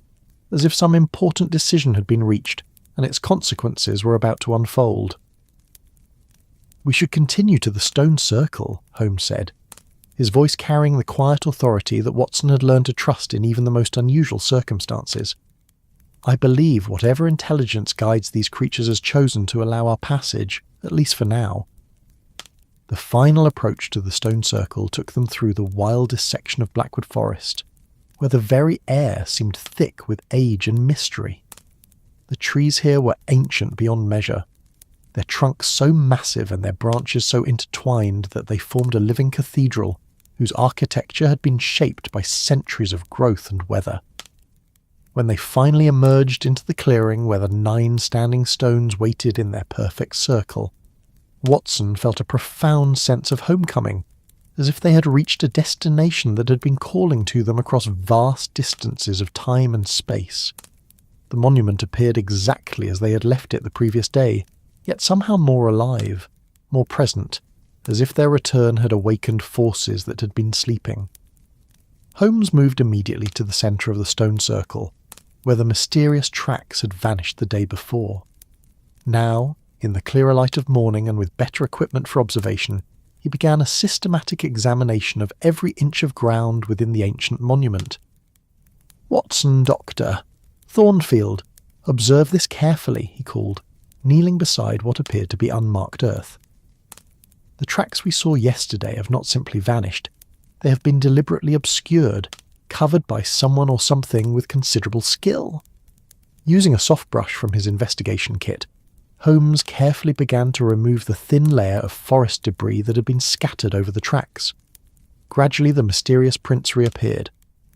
as if some important decision had been reached and its consequences were about to unfold. "We should continue to the stone circle," Holmes said, his voice carrying the quiet authority that Watson had learned to trust in even the most unusual circumstances. "I believe whatever intelligence guides these creatures has chosen to allow our passage, at least for now." The final approach to the stone circle took them through the wildest section of Blackwood Forest, where the very air seemed thick with age and mystery. The trees here were ancient beyond measure, their trunks so massive and their branches so intertwined that they formed a living cathedral whose architecture had been shaped by centuries of growth and weather. When they finally emerged into the clearing where the 9 standing stones waited in their perfect circle, Watson felt a profound sense of homecoming, as if they had reached a destination that had been calling to them across vast distances of time and space. The monument appeared exactly as they had left it the previous day, yet somehow more alive, more present, as if their return had awakened forces that had been sleeping. Holmes moved immediately to the centre of the stone circle, where the mysterious tracks had vanished the day before. Now, in the clearer light of morning and with better equipment for observation, he began a systematic examination of every inch of ground within the ancient monument. "Watson, Doctor! Thornfield! Observe this carefully," he called, kneeling beside what appeared to be unmarked earth. "The tracks we saw yesterday have not simply vanished. They have been deliberately obscured, covered by someone or something with considerable skill." Using a soft brush from his investigation kit, Holmes carefully began to remove the thin layer of forest debris that had been scattered over the tracks. Gradually the mysterious prints reappeared,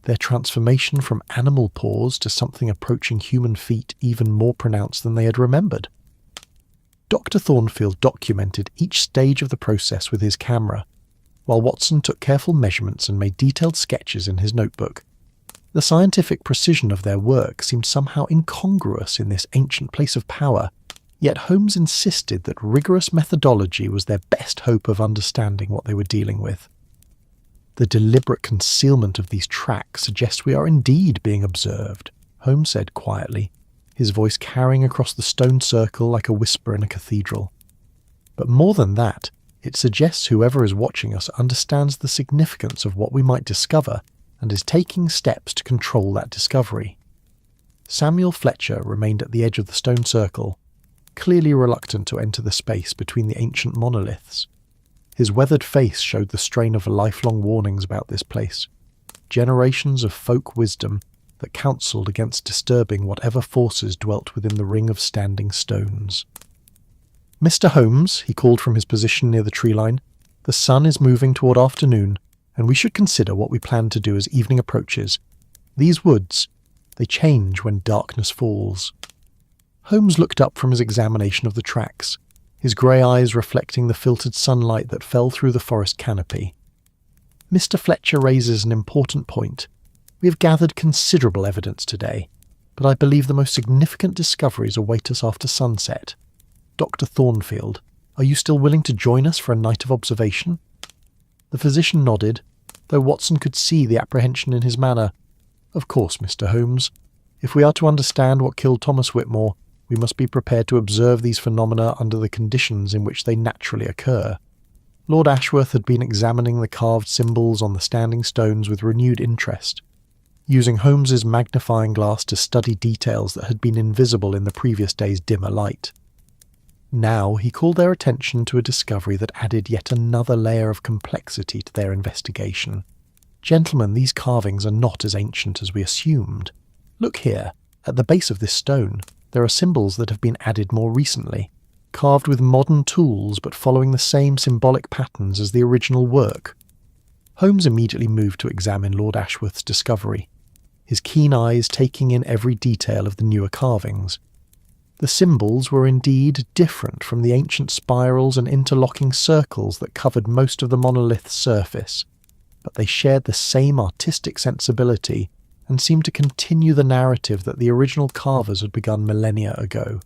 their transformation from animal paws to something approaching human feet even more pronounced than they had remembered. Dr. Thornfield documented each stage of the process with his camera, while Watson took careful measurements and made detailed sketches in his notebook. The scientific precision of their work seemed somehow incongruous in this ancient place of power, yet Holmes insisted that rigorous methodology was their best hope of understanding what they were dealing with. The deliberate concealment of these tracks suggests we are indeed being observed, Holmes said quietly, his voice carrying across the stone circle like a whisper in a cathedral. But more than that, it suggests whoever is watching us understands the significance of what we might discover and is taking steps to control that discovery. Samuel Fletcher remained at the edge of the stone circle, clearly reluctant to enter the space between the ancient monoliths. His weathered face showed the strain of lifelong warnings about this place, generations of folk wisdom that counselled against disturbing whatever forces dwelt within the ring of standing stones. "Mr. Holmes," he called from his position near the tree line, "the sun is moving toward afternoon, and we should consider what we plan to do as evening approaches. These woods, they change when darkness falls." Holmes looked up from his examination of the tracks, his grey eyes reflecting the filtered sunlight that fell through the forest canopy. "Mr. Fletcher raises an important point. We have gathered considerable evidence today, but I believe the most significant discoveries await us after sunset. Dr. Thornfield, are you still willing to join us for a night of observation?" The physician nodded, though Watson could see the apprehension in his manner. "Of course, Mr. Holmes. If we are to understand what killed Thomas Whitmore, we must be prepared to observe these phenomena under the conditions in which they naturally occur." Lord Ashworth had been examining the carved symbols on the standing stones with renewed interest, using Holmes's magnifying glass to study details that had been invisible in the previous day's dimmer light. Now he called their attention to a discovery that added yet another layer of complexity to their investigation. "Gentlemen, these carvings are not as ancient as we assumed. Look here, at the base of this stone, there are symbols that have been added more recently, carved with modern tools but following the same symbolic patterns as the original work." Holmes immediately moved to examine Lord Ashworth's discovery, his keen eyes taking in every detail of the newer carvings. The symbols were indeed different from the ancient spirals and interlocking circles that covered most of the monolith's surface, but they shared the same artistic sensibility and seemed to continue the narrative that the original carvers had begun millennia ago.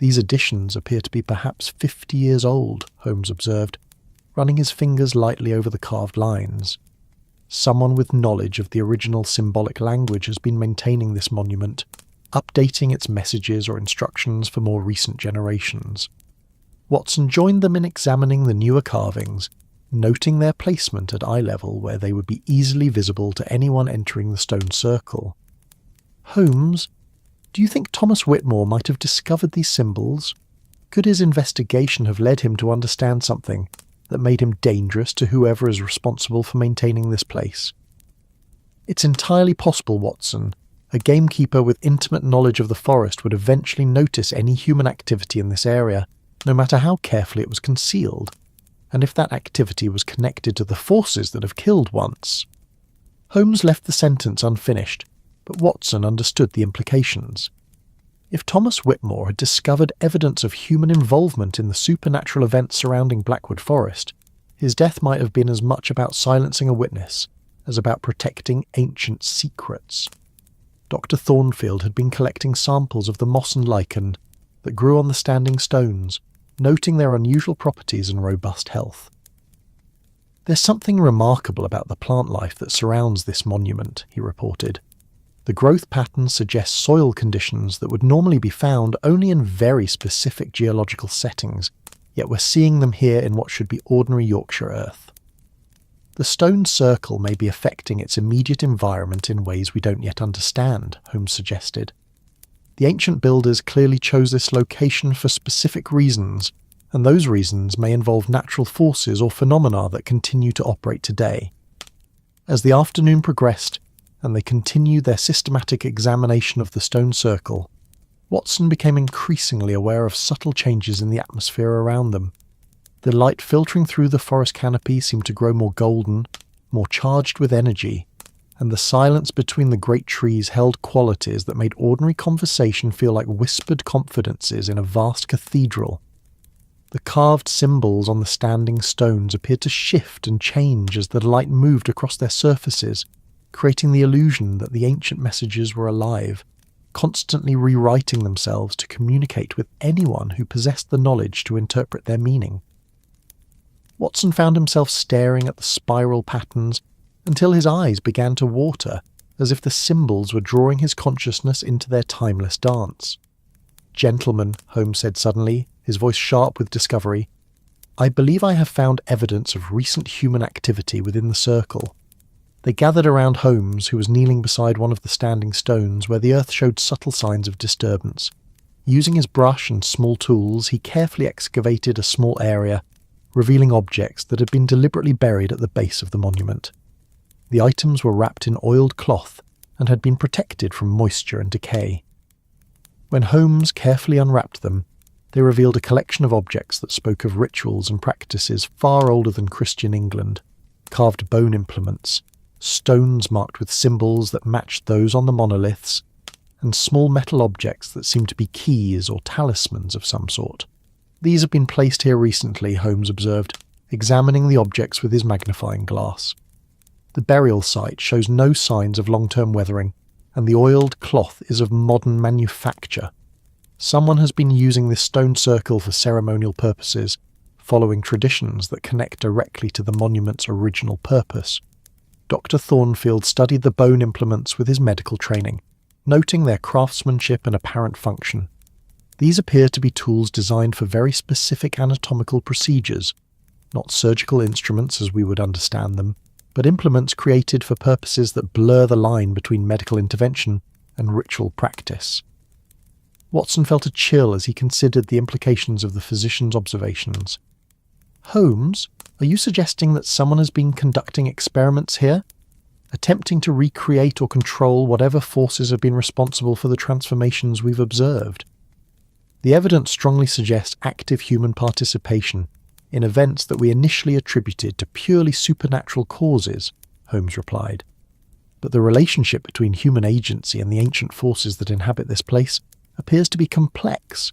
"These additions appear to be perhaps 50 years old," Holmes observed, running his fingers lightly over the carved lines. "Someone with knowledge of the original symbolic language has been maintaining this monument, updating its messages or instructions for more recent generations." Watson joined them in examining the newer carvings, noting their placement at eye level where they would be easily visible to anyone entering the stone circle. "Holmes, do you think Thomas Whitmore might have discovered these symbols? Could his investigation have led him to understand something that made him dangerous to whoever is responsible for maintaining this place?" "It's entirely possible, Watson. A gamekeeper with intimate knowledge of the forest would eventually notice any human activity in this area, no matter how carefully it was concealed. And if that activity was connected to the forces that have killed once..." Holmes left the sentence unfinished, but Watson understood the implications. If Thomas Whitmore had discovered evidence of human involvement in the supernatural events surrounding Blackwood Forest, his death might have been as much about silencing a witness as about protecting ancient secrets. Dr. Thornfield had been collecting samples of the moss and lichen that grew on the standing stones, noting their unusual properties and robust health. "There's something remarkable about the plant life that surrounds this monument," he reported. "The growth patterns suggest soil conditions that would normally be found only in very specific geological settings, yet we're seeing them here in what should be ordinary Yorkshire earth. The stone circle may be affecting its immediate environment in ways we don't yet understand," Holmes suggested. "The ancient builders clearly chose this location for specific reasons, and those reasons may involve natural forces or phenomena that continue to operate today." As the afternoon progressed, and they continued their systematic examination of the stone circle, Watson became increasingly aware of subtle changes in the atmosphere around them. The light filtering through the forest canopy seemed to grow more golden, more charged with energy, and the silence between the great trees held qualities that made ordinary conversation feel like whispered confidences in a vast cathedral. The carved symbols on the standing stones appeared to shift and change as the light moved across their surfaces, creating the illusion that the ancient messages were alive, constantly rewriting themselves to communicate with anyone who possessed the knowledge to interpret their meaning. Watson found himself staring at the spiral patterns until his eyes began to water, as if the symbols were drawing his consciousness into their timeless dance. "Gentlemen," Holmes said suddenly, his voice sharp with discovery, "I believe I have found evidence of recent human activity within the circle." They gathered around Holmes, who was kneeling beside one of the standing stones where the earth showed subtle signs of disturbance. Using his brush and small tools, he carefully excavated a small area, revealing objects that had been deliberately buried at the base of the monument. The items were wrapped in oiled cloth and had been protected from moisture and decay. When Holmes carefully unwrapped them, they revealed a collection of objects that spoke of rituals and practices far older than Christian England: carved bone implements, stones marked with symbols that matched those on the monoliths, and small metal objects that seemed to be keys or talismans of some sort. "These have been placed here recently," Holmes observed, examining the objects with his magnifying glass. "The burial site shows no signs of long-term weathering, and the oiled cloth is of modern manufacture. Someone has been using this stone circle for ceremonial purposes, following traditions that connect directly to the monument's original purpose." Dr. Thornfield studied the bone implements with his medical training, noting their craftsmanship and apparent function. These appear to be tools designed for very specific anatomical procedures, not surgical instruments as we would understand them, but implements created for purposes that blur the line between medical intervention and ritual practice. Watson felt a chill as he considered the implications of the physician's observations. "Holmes, are you suggesting that someone has been conducting experiments here? Attempting to recreate or control whatever forces have been responsible for the transformations we've observed?" "The evidence strongly suggests active human participation in events that we initially attributed to purely supernatural causes," Holmes replied. "But the relationship between human agency and the ancient forces that inhabit this place appears to be complex,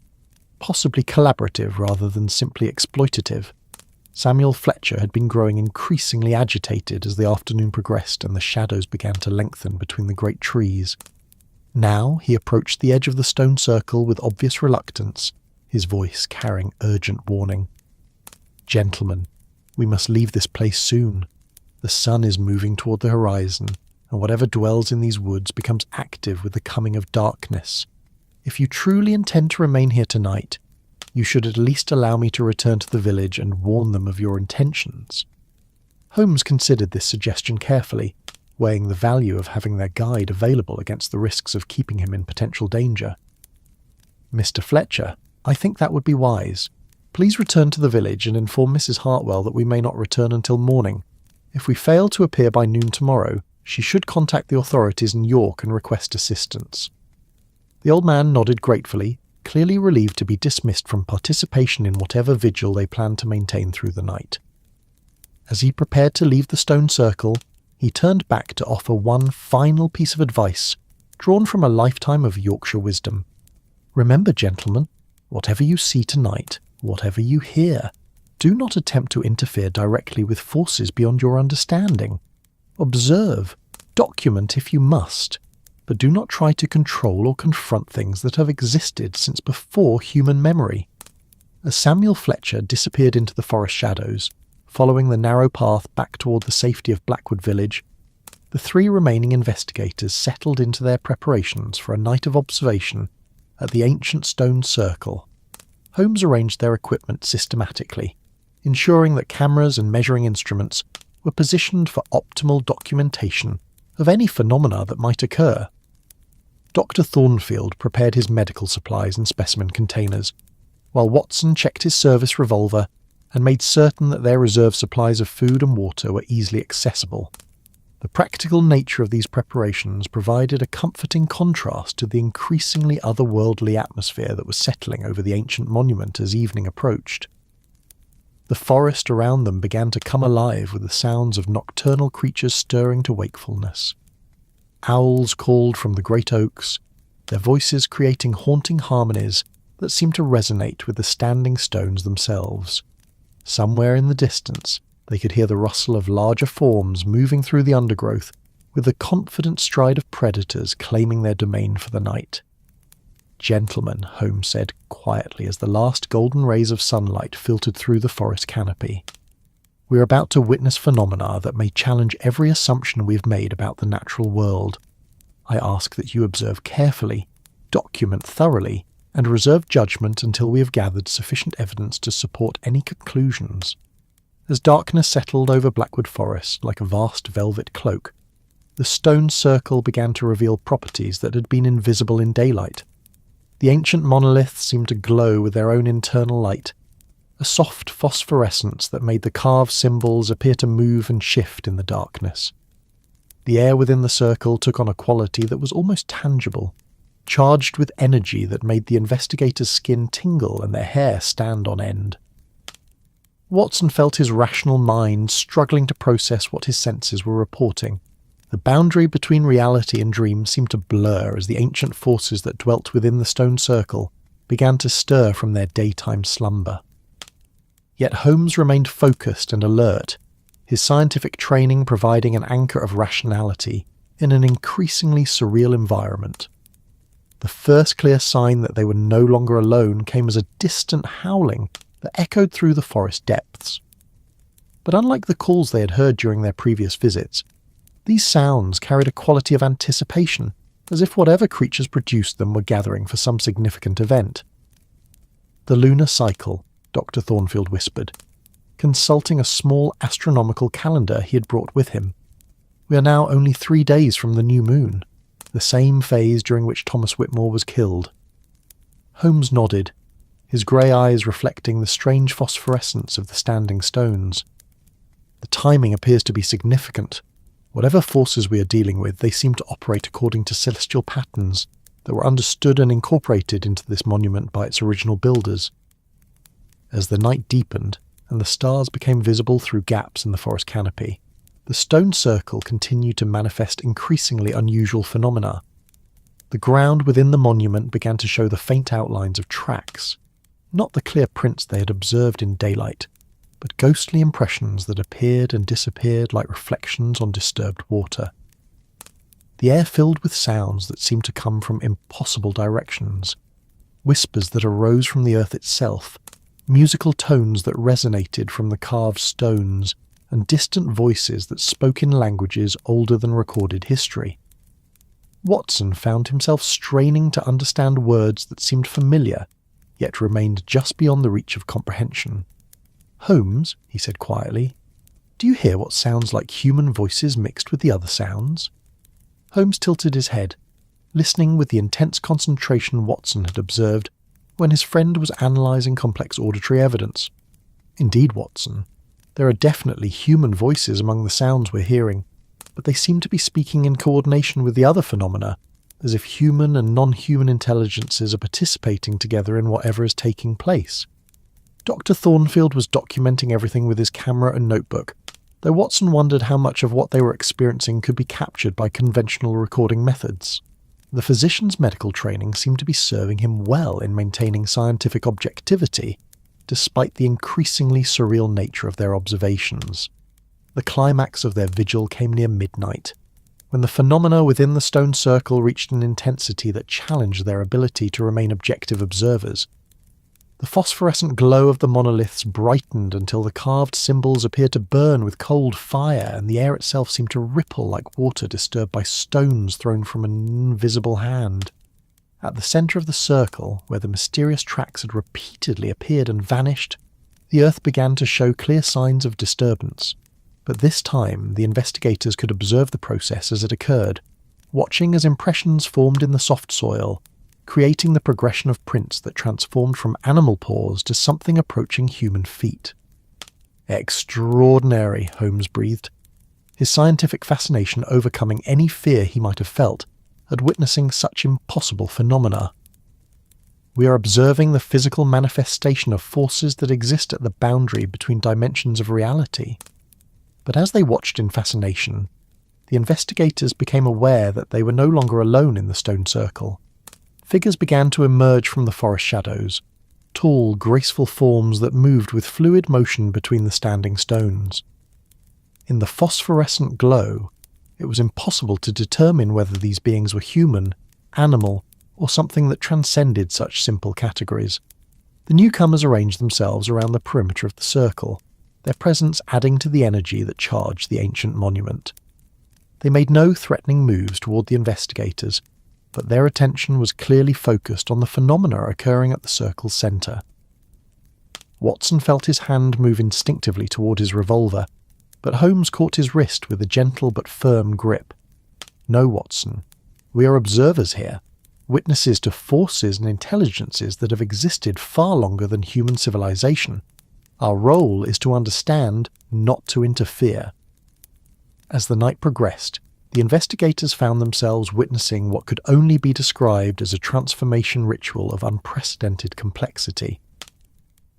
possibly collaborative rather than simply exploitative." Samuel Fletcher had been growing increasingly agitated as the afternoon progressed and the shadows began to lengthen between the great trees. Now he approached the edge of the stone circle with obvious reluctance, his voice carrying urgent warning. "Gentlemen, we must leave this place soon. The sun is moving toward the horizon, and whatever dwells in these woods becomes active with the coming of darkness. If you truly intend to remain here tonight, you should at least allow me to return to the village and warn them of your intentions." Holmes considered this suggestion carefully, weighing the value of having their guide available against the risks of keeping him in potential danger. "Mr. Fletcher, I think that would be wise. Please return to the village and inform Mrs. Hartwell that we may not return until morning. If we fail to appear by noon tomorrow, she should contact the authorities in York and request assistance." The old man nodded gratefully, clearly relieved to be dismissed from participation in whatever vigil they planned to maintain through the night. As he prepared to leave the stone circle, he turned back to offer one final piece of advice, drawn from a lifetime of Yorkshire wisdom. "Remember, gentlemen, whatever you see tonight, whatever you hear, do not attempt to interfere directly with forces beyond your understanding. Observe, document if you must, but do not try to control or confront things that have existed since before human memory." As Samuel Fletcher disappeared into the forest shadows, following the narrow path back toward the safety of Blackwood village, the three remaining investigators settled into their preparations for a night of observation at the ancient stone circle. Holmes arranged their equipment systematically, ensuring that cameras and measuring instruments were positioned for optimal documentation of any phenomena that might occur. Dr. Thornfield prepared his medical supplies in specimen containers, while Watson checked his service revolver and made certain that their reserve supplies of food and water were easily accessible. The practical nature of these preparations provided a comforting contrast to the increasingly otherworldly atmosphere that was settling over the ancient monument as evening approached. The forest around them began to come alive with the sounds of nocturnal creatures stirring to wakefulness. Owls called from the great oaks, their voices creating haunting harmonies that seemed to resonate with the standing stones themselves. Somewhere in the distance, they could hear the rustle of larger forms moving through the undergrowth with the confident stride of predators claiming their domain for the night. "Gentlemen," Holmes said quietly as the last golden rays of sunlight filtered through the forest canopy, "we are about to witness phenomena that may challenge every assumption we have made about the natural world. I ask that you observe carefully, document thoroughly, and reserve judgment until we have gathered sufficient evidence to support any conclusions." As darkness settled over Blackwood Forest like a vast velvet cloak, the stone circle began to reveal properties that had been invisible in daylight. The ancient monoliths seemed to glow with their own internal light, a soft phosphorescence that made the carved symbols appear to move and shift in the darkness. The air within the circle took on a quality that was almost tangible, charged with energy that made the investigators' skin tingle and their hair stand on end. Watson felt his rational mind struggling to process what his senses were reporting. The boundary between reality and dream seemed to blur as the ancient forces that dwelt within the stone circle began to stir from their daytime slumber. Yet Holmes remained focused and alert, his scientific training providing an anchor of rationality in an increasingly surreal environment. The first clear sign that they were no longer alone came as a distant howling that echoed through the forest depths. But unlike the calls they had heard during their previous visits, these sounds carried a quality of anticipation, as if whatever creatures produced them were gathering for some significant event. "The lunar cycle," Dr. Thornfield whispered, consulting a small astronomical calendar he had brought with him. "We are now only 3 days from the new moon, the same phase during which Thomas Whitmore was killed." Holmes nodded, his grey eyes reflecting the strange phosphorescence of the standing stones. "The timing appears to be significant. Whatever forces we are dealing with, they seem to operate according to celestial patterns that were understood and incorporated into this monument by its original builders." As the night deepened and the stars became visible through gaps in the forest canopy, the stone circle continued to manifest increasingly unusual phenomena. The ground within the monument began to show the faint outlines of tracks, not the clear prints they had observed in daylight, but ghostly impressions that appeared and disappeared like reflections on disturbed water. The air filled with sounds that seemed to come from impossible directions, whispers that arose from the earth itself, musical tones that resonated from the carved stones, and distant voices that spoke in languages older than recorded history. Watson found himself straining to understand words that seemed familiar, yet remained just beyond the reach of comprehension. "Holmes," he said quietly, "do you hear what sounds like human voices mixed with the other sounds?" Holmes tilted his head, listening with the intense concentration Watson had observed when his friend was analysing complex auditory evidence. "Indeed, Watson, there are definitely human voices among the sounds we're hearing, but they seem to be speaking in coordination with the other phenomena, as if human and non-human intelligences are participating together in whatever is taking place." Dr. Thornfield was documenting everything with his camera and notebook, though Watson wondered how much of what they were experiencing could be captured by conventional recording methods. The physician's medical training seemed to be serving him well in maintaining scientific objectivity, despite the increasingly surreal nature of their observations. The climax of their vigil came near midnight, when the phenomena within the stone circle reached an intensity that challenged their ability to remain objective observers. The phosphorescent glow of the monoliths brightened until the carved symbols appeared to burn with cold fire, and the air itself seemed to ripple like water disturbed by stones thrown from an invisible hand. At the centre of the circle, where the mysterious tracks had repeatedly appeared and vanished, the earth began to show clear signs of disturbance. But this time, the investigators could observe the process as it occurred, watching as impressions formed in the soft soil, creating the progression of prints that transformed from animal paws to something approaching human feet. "Extraordinary," Holmes breathed. his scientific fascination overcoming any fear he might have felt at witnessing such impossible phenomena. We are observing the physical manifestation of forces that exist at the boundary between dimensions of reality. But as they watched in fascination, the investigators became aware that they were no longer alone in the stone circle. Figures began to emerge from the forest shadows, tall, graceful forms that moved with fluid motion between the standing stones. In the phosphorescent glow, it was impossible to determine whether these beings were human, animal, or something that transcended such simple categories. The newcomers arranged themselves around the perimeter of the circle, their presence adding to the energy that charged the ancient monument. They made no threatening moves toward the investigators, but their attention was clearly focused on the phenomena occurring at the circle's centre. Watson felt his hand move instinctively toward his revolver, but Holmes caught his wrist with a gentle but firm grip. "No, Watson. We are observers here, witnesses to forces and intelligences that have existed far longer than human civilization. Our role is to understand, not to interfere." As the night progressed, the investigators found themselves witnessing what could only be described as a transformation ritual of unprecedented complexity.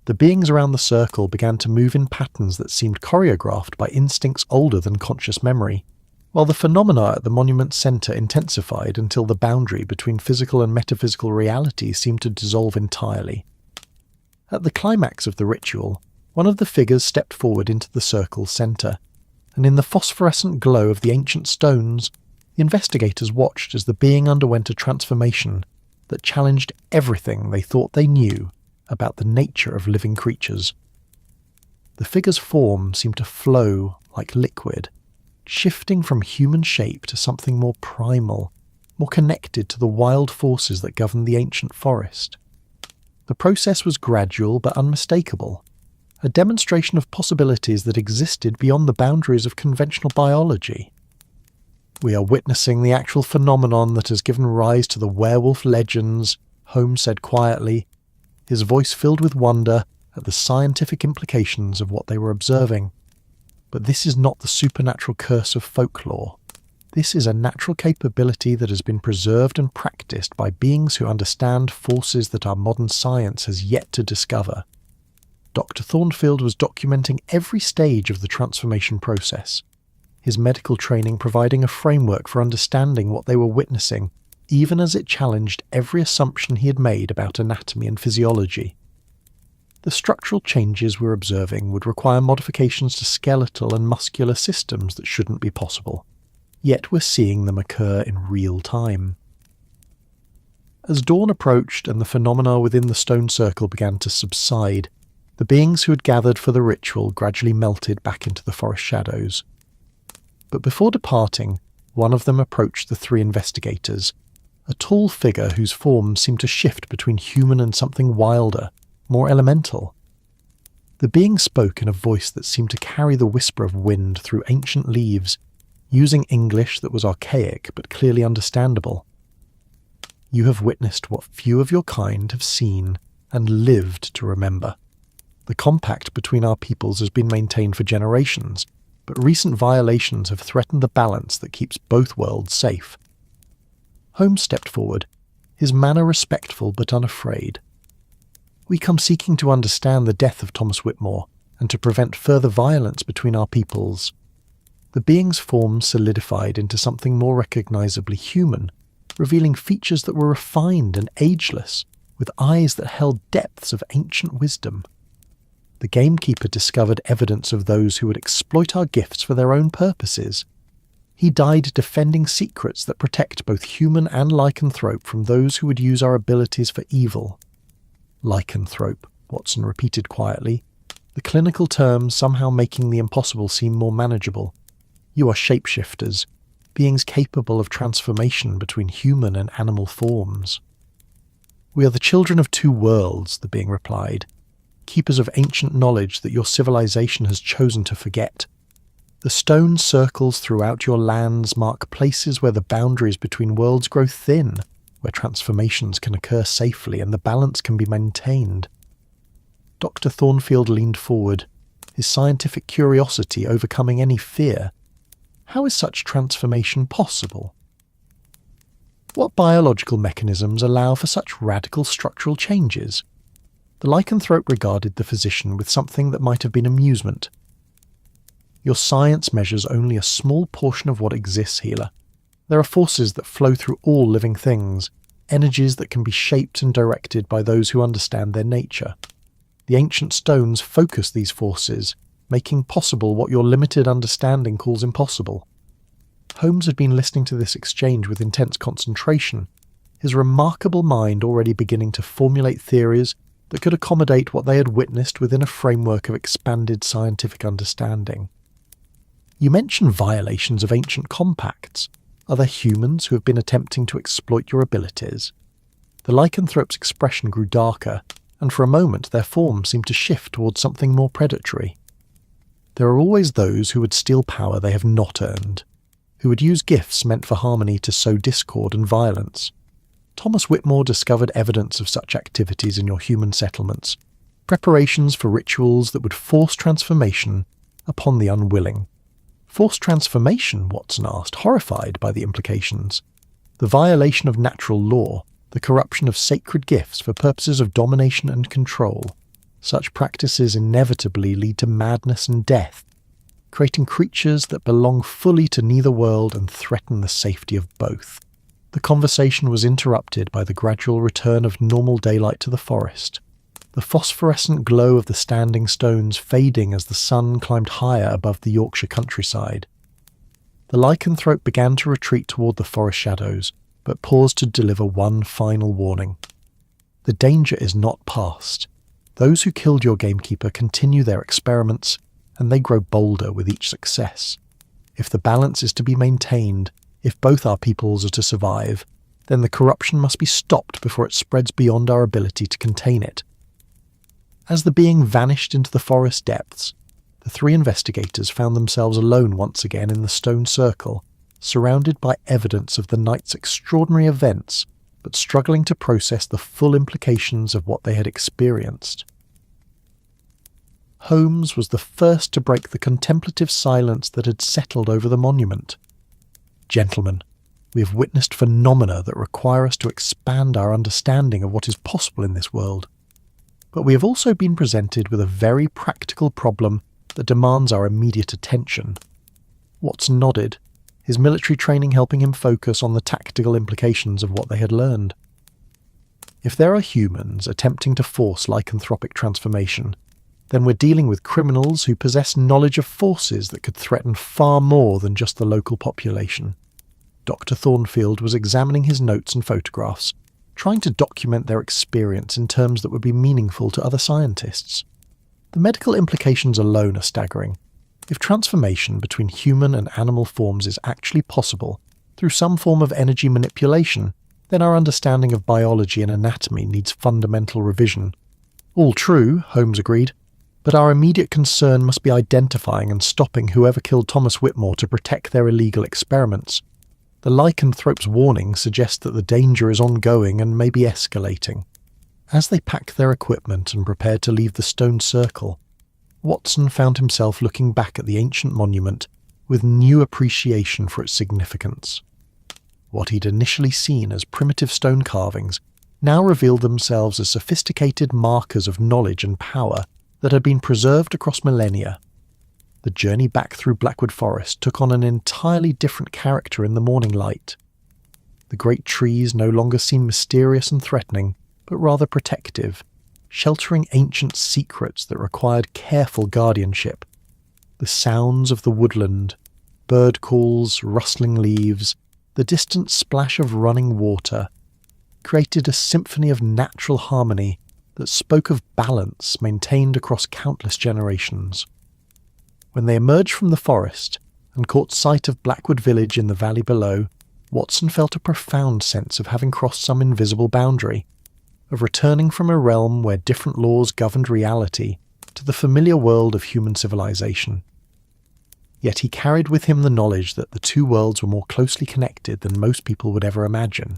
The beings around the circle began to move in patterns that seemed choreographed by instincts older than conscious memory, while the phenomena at the monument's centre intensified until the boundary between physical and metaphysical reality seemed to dissolve entirely. At the climax of the ritual, one of the figures stepped forward into the circle's centre, and in the phosphorescent glow of the ancient stones, the investigators watched as the being underwent a transformation that challenged everything they thought they knew about the nature of living creatures. The figure's form seemed to flow like liquid, shifting from human shape to something more primal, more connected to the wild forces that governed the ancient forest. The process was gradual but unmistakable, a demonstration of possibilities that existed beyond the boundaries of conventional biology. "We are witnessing the actual phenomenon that has given rise to the werewolf legends," Holmes said quietly, his voice filled with wonder at the scientific implications of what they were observing. "But this is not the supernatural curse of folklore. This is a natural capability that has been preserved and practiced by beings who understand forces that our modern science has yet to discover." Dr. Thornfield was documenting every stage of the transformation process, his medical training providing a framework for understanding what they were witnessing, even as it challenged every assumption he had made about anatomy and physiology. The structural changes we're observing would require modifications to skeletal and muscular systems that shouldn't be possible, yet we're seeing them occur in real time. As dawn approached and the phenomena within the stone circle began to subside, the beings who had gathered for the ritual gradually melted back into the forest shadows. But before departing, one of them approached the three investigators, a tall figure whose form seemed to shift between human and something wilder, more elemental. The being spoke in a voice that seemed to carry the whisper of wind through ancient leaves, using English that was archaic but clearly understandable. "You have witnessed what few of your kind have seen and lived to remember. The compact between our peoples has been maintained for generations, but recent violations have threatened the balance that keeps both worlds safe." Holmes stepped forward, his manner respectful but unafraid. "We come seeking to understand the death of Thomas Whitmore and to prevent further violence between our peoples." The being's form solidified into something more recognizably human, revealing features that were refined and ageless, with eyes that held depths of ancient wisdom. The gamekeeper discovered evidence of those who would exploit our gifts for their own purposes. He died defending secrets that protect both human and lycanthrope from those who would use our abilities for evil. "Lycanthrope," Watson repeated quietly, the clinical term somehow making the impossible seem more manageable. "You are shapeshifters, beings capable of transformation between human and animal forms." "We are the children of two worlds," the being replied, "keepers of ancient knowledge that your civilization has chosen to forget. The stone circles throughout your lands mark places where the boundaries between worlds grow thin, where transformations can occur safely and the balance can be maintained." Dr. Thornfield leaned forward, his scientific curiosity overcoming any fear. How is such transformation possible? What biological mechanisms allow for such radical structural changes? The lycanthrope regarded the physician with something that might have been amusement. Your science measures only a small portion of what exists, healer. There are forces that flow through all living things, energies that can be shaped and directed by those who understand their nature. The ancient stones focus these forces, making possible what your limited understanding calls impossible. Holmes had been listening to this exchange with intense concentration, his remarkable mind already beginning to formulate theories that could accommodate what they had witnessed within a framework of expanded scientific understanding. You mention violations of ancient compacts. Are there humans who have been attempting to exploit your abilities? The lycanthrope's expression grew darker, and for a moment their form seemed to shift towards something more predatory. There are always those who would steal power they have not earned, who would use gifts meant for harmony to sow discord and violence. Thomas Whitmore discovered evidence of such activities in your human settlements, preparations for rituals that would force transformation upon the unwilling. Forced transformation, Watson asked, horrified by the implications. The violation of natural law, the corruption of sacred gifts for purposes of domination and control. Such practices inevitably lead to madness and death, creating creatures that belong fully to neither world and threaten the safety of both. The conversation was interrupted by the gradual return of normal daylight to the forest, the phosphorescent glow of the standing stones fading as the sun climbed higher above the Yorkshire countryside. The lycanthrope began to retreat toward the forest shadows, but paused to deliver one final warning. The danger is not past. Those who killed your gamekeeper continue their experiments, and they grow bolder with each success. If the balance is to be maintained, if both our peoples are to survive, then the corruption must be stopped before it spreads beyond our ability to contain it. As the being vanished into the forest depths, the three investigators found themselves alone once again in the stone circle, surrounded by evidence of the night's extraordinary events, but struggling to process the full implications of what they had experienced. Holmes was the first to break the contemplative silence that had settled over the monument. "Gentlemen, we have witnessed phenomena that require us to expand our understanding of what is possible in this world. But we have also been presented with a very practical problem that demands our immediate attention." Watson nodded, his military training helping him focus on the tactical implications of what they had learned. If there are humans attempting to force lycanthropic transformation, then we're dealing with criminals who possess knowledge of forces that could threaten far more than just the local population. Dr. Thornfield was examining his notes and photographs, trying to document their experience in terms that would be meaningful to other scientists. The medical implications alone are staggering. If transformation between human and animal forms is actually possible through some form of energy manipulation, then our understanding of biology and anatomy needs fundamental revision. All true, Holmes agreed, but our immediate concern must be identifying and stopping whoever killed Thomas Whitmore to protect their illegal experiments. The lycanthrope's warning suggests that the danger is ongoing and may be escalating. As they packed their equipment and prepared to leave the stone circle, Watson found himself looking back at the ancient monument with new appreciation for its significance. What he'd initially seen as primitive stone carvings now revealed themselves as sophisticated markers of knowledge and power that had been preserved across millennia. The journey back through Blackwood Forest took on an entirely different character in the morning light. The great trees no longer seemed mysterious and threatening, but rather protective, sheltering ancient secrets that required careful guardianship. The sounds of the woodland, bird calls, rustling leaves, the distant splash of running water, created a symphony of natural harmony that spoke of balance maintained across countless generations. When they emerged from the forest and caught sight of Blackwood village in the valley below, Watson felt a profound sense of having crossed some invisible boundary, of returning from a realm where different laws governed reality to the familiar world of human civilization. Yet he carried with him the knowledge that the two worlds were more closely connected than most people would ever imagine.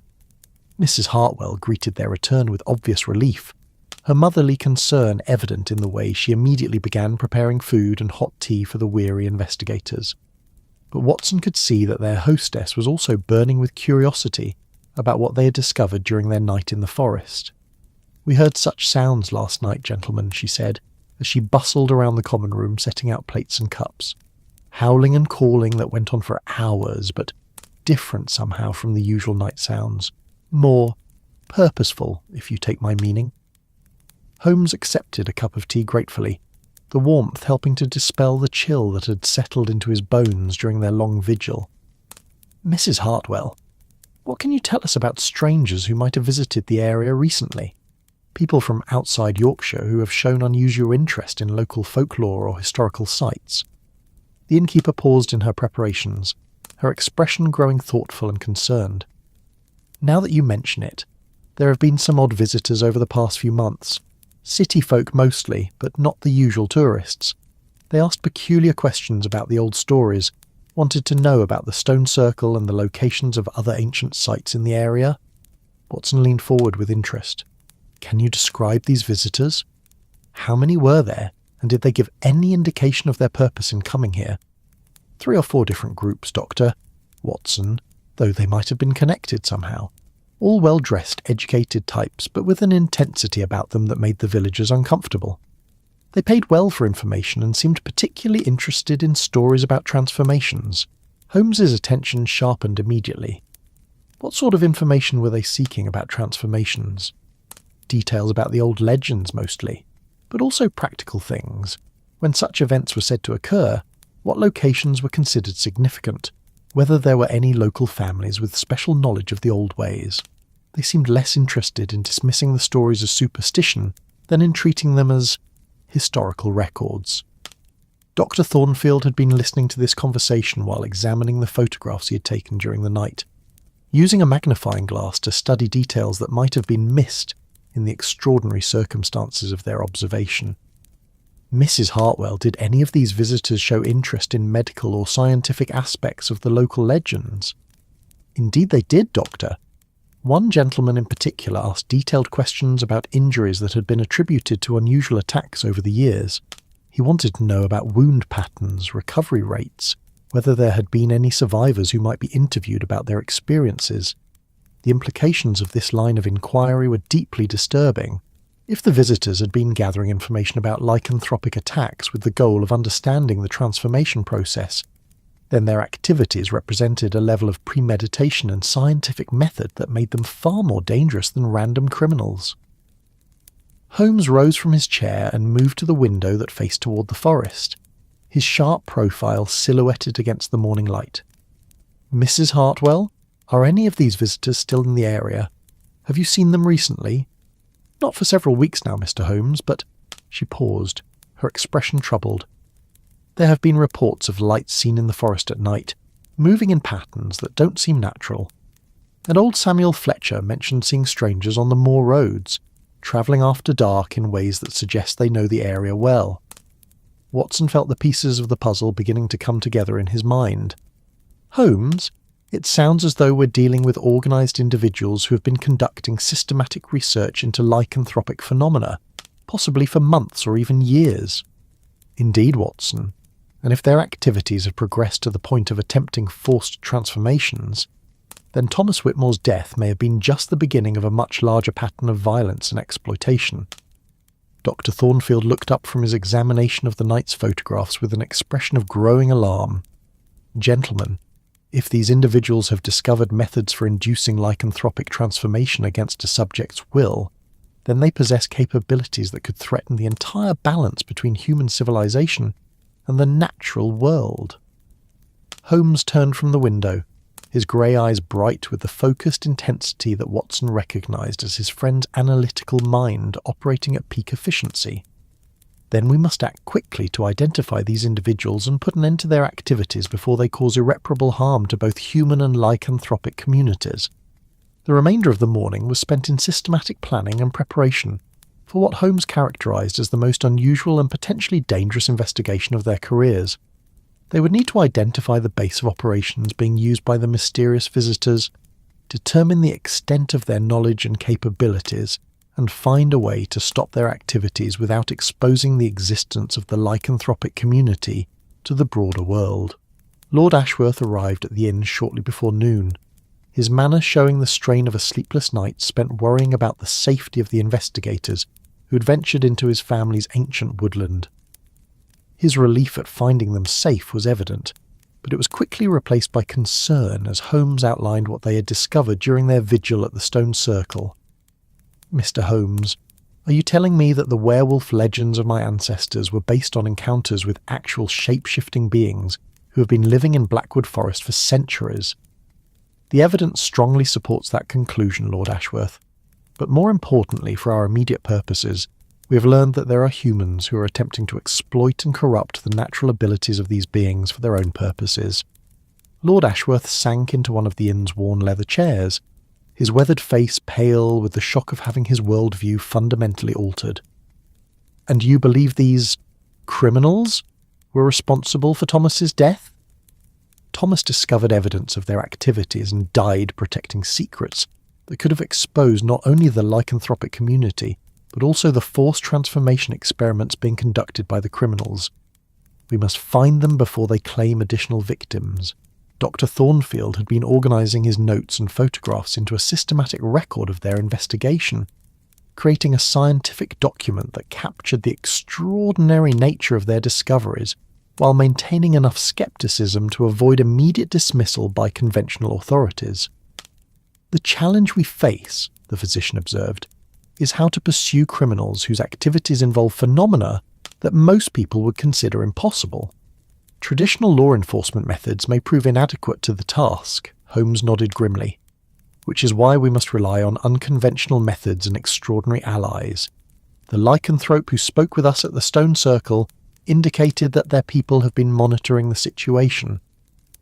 Mrs. Hartwell greeted their return with obvious relief, her motherly concern evident in the way she immediately began preparing food and hot tea for the weary investigators. but Watson could see that their hostess was also burning with curiosity about what they had discovered during their night in the forest. "We heard such sounds last night, gentlemen," she said, as she bustled around the common room setting out plates and cups. "Howling and calling that went on for hours, but different somehow from the usual night sounds. More purposeful, if you take my meaning." Holmes accepted a cup of tea gratefully, the warmth helping to dispel the chill that had settled into his bones during their long vigil. "Mrs. Hartwell, what can you tell us about strangers who might have visited the area recently? People from outside Yorkshire who have shown unusual interest in local folklore or historical sites." The innkeeper paused in her preparations, her expression growing thoughtful and concerned. "Now that you mention it, there have been some odd visitors over the past few months. City folk mostly, but not the usual tourists. They asked peculiar questions about the old stories, wanted to know about the stone circle and the locations of other ancient sites in the area." Watson leaned forward with interest. "Can you describe these visitors? How many were there, and did they give any indication of their purpose in coming here?" "3 or 4 different groups, Doctor Watson, though they might have been connected somehow. All well-dressed, educated types, but with an intensity about them that made the villagers uncomfortable. They paid well for information and seemed particularly interested in stories about transformations." Holmes's attention sharpened immediately. "What sort of information were they seeking about transformations?" "Details about the old legends mostly, but also practical things. When such events were said to occur, what locations were considered significant, whether there were any local families with special knowledge of the old ways. They seemed less interested in dismissing the stories as superstition than in treating them as historical records." Dr. Thornfield had been listening to this conversation while examining the photographs he had taken during the night, using a magnifying glass to study details that might have been missed in the extraordinary circumstances of their observation. "Mrs. Hartwell, did any of these visitors show interest in medical or scientific aspects of the local legends?" "Indeed they did, Doctor. One gentleman in particular asked detailed questions about injuries that had been attributed to unusual attacks over the years. He wanted to know about wound patterns, recovery rates, whether there had been any survivors who might be interviewed about their experiences. The implications of this line of inquiry were deeply disturbing. If the visitors had been gathering information about lycanthropic attacks with the goal of understanding the transformation process, then their activities represented a level of premeditation and scientific method that made them far more dangerous than random criminals." Holmes rose from his chair and moved to the window that faced toward the forest, his sharp profile silhouetted against the morning light. "Mrs. Hartwell, are any of these visitors still in the area? Have you seen them recently?" "Not for several weeks now, Mr. Holmes, but—" She paused, her expression troubled. "There have been reports of lights seen in the forest at night, moving in patterns that don't seem natural. And old Samuel Fletcher mentioned seeing strangers on the moor roads, travelling after dark in ways that suggest they know the area well." Watson felt the pieces of the puzzle beginning to come together in his mind. "Holmes, it sounds as though we're dealing with organised individuals who have been conducting systematic research into lycanthropic phenomena, possibly for months or even years." "Indeed, Watson, and if their activities have progressed to the point of attempting forced transformations, then Thomas Whitmore's death may have been just the beginning of a much larger pattern of violence and exploitation." Dr. Thornfield looked up from his examination of the night's photographs with an expression of growing alarm. "Gentlemen, if these individuals have discovered methods for inducing lycanthropic transformation against a subject's will, then they possess capabilities that could threaten the entire balance between human civilization and the natural world." Holmes turned from the window, his grey eyes bright with the focused intensity that Watson recognised as his friend's analytical mind operating at peak efficiency. "Then we must act quickly to identify these individuals and put an end to their activities before they cause irreparable harm to both human and lycanthropic communities." The remainder of the morning was spent in systematic planning and preparation for what Holmes characterised as the most unusual and potentially dangerous investigation of their careers. They would need to identify the base of operations being used by the mysterious visitors, determine the extent of their knowledge and capabilities, and find a way to stop their activities without exposing the existence of the lycanthropic community to the broader world. Lord Ashworth arrived at the inn shortly before noon, his manner showing the strain of a sleepless night spent worrying about the safety of the investigators who had ventured into his family's ancient woodland. His relief at finding them safe was evident, but it was quickly replaced by concern as Holmes outlined what they had discovered during their vigil at the stone circle. "Mr. Holmes, are you telling me that the werewolf legends of my ancestors were based on encounters with actual shape-shifting beings who have been living in Blackwood Forest for centuries?" "The evidence strongly supports that conclusion, Lord Ashworth. But more importantly for our immediate purposes, we have learned that there are humans who are attempting to exploit and corrupt the natural abilities of these beings for their own purposes." Lord Ashworth sank into one of the inn's worn leather chairs, his weathered face pale with the shock of having his worldview fundamentally altered. "And you believe these criminals were responsible for Thomas's death?" Thomas discovered evidence of their activities and died protecting secrets that could have exposed not only the lycanthropic community, but also the forced transformation experiments being conducted by the criminals. We must find them before they claim additional victims. Dr. Thornfield had been organising his notes and photographs into a systematic record of their investigation, creating a scientific document that captured the extraordinary nature of their discoveries while maintaining enough skepticism to avoid immediate dismissal by conventional authorities. "The challenge we face," the physician observed, "is how to pursue criminals whose activities involve phenomena that most people would consider impossible. Traditional law enforcement methods may prove inadequate to the task," Holmes nodded grimly, "which is why we must rely on unconventional methods and extraordinary allies. The lycanthrope who spoke with us at the stone circle indicated that their people have been monitoring the situation.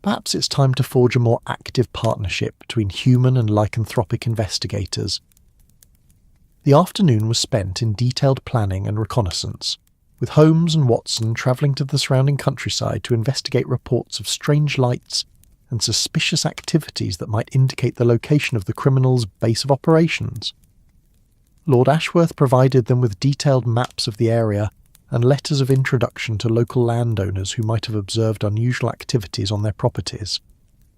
Perhaps it's time to forge a more active partnership between human and lycanthropic investigators." The afternoon was spent in detailed planning and reconnaissance, with Holmes and Watson travelling to the surrounding countryside to investigate reports of strange lights and suspicious activities that might indicate the location of the criminals' base of operations. Lord Ashworth provided them with detailed maps of the area and letters of introduction to local landowners who might have observed unusual activities on their properties.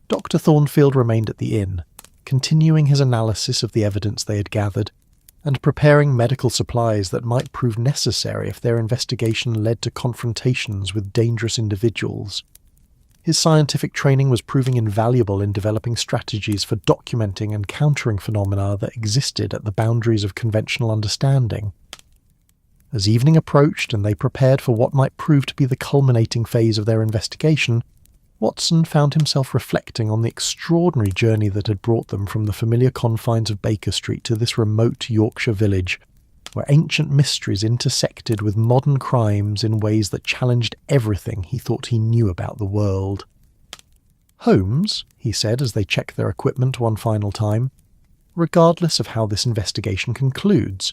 Dr. Thornfield remained at the inn, continuing his analysis of the evidence they had gathered, and preparing medical supplies that might prove necessary if their investigation led to confrontations with dangerous individuals. His scientific training was proving invaluable in developing strategies for documenting and countering phenomena that existed at the boundaries of conventional understanding. As evening approached and they prepared for what might prove to be the culminating phase of their investigation, Watson found himself reflecting on the extraordinary journey that had brought them from the familiar confines of Baker Street to this remote Yorkshire village, where ancient mysteries intersected with modern crimes in ways that challenged everything he thought he knew about the world. "Holmes," he said as they checked their equipment one final time, "regardless of how this investigation concludes,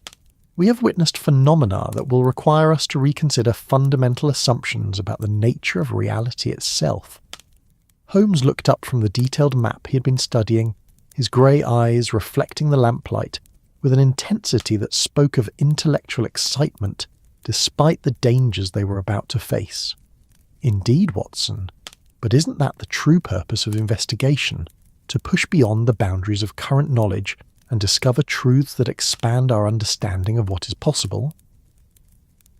we have witnessed phenomena that will require us to reconsider fundamental assumptions about the nature of reality itself." Holmes looked up from the detailed map he had been studying, his grey eyes reflecting the lamplight with an intensity that spoke of intellectual excitement despite the dangers they were about to face. "Indeed, Watson, but isn't that the true purpose of investigation, to push beyond the boundaries of current knowledge and discover truths that expand our understanding of what is possible?"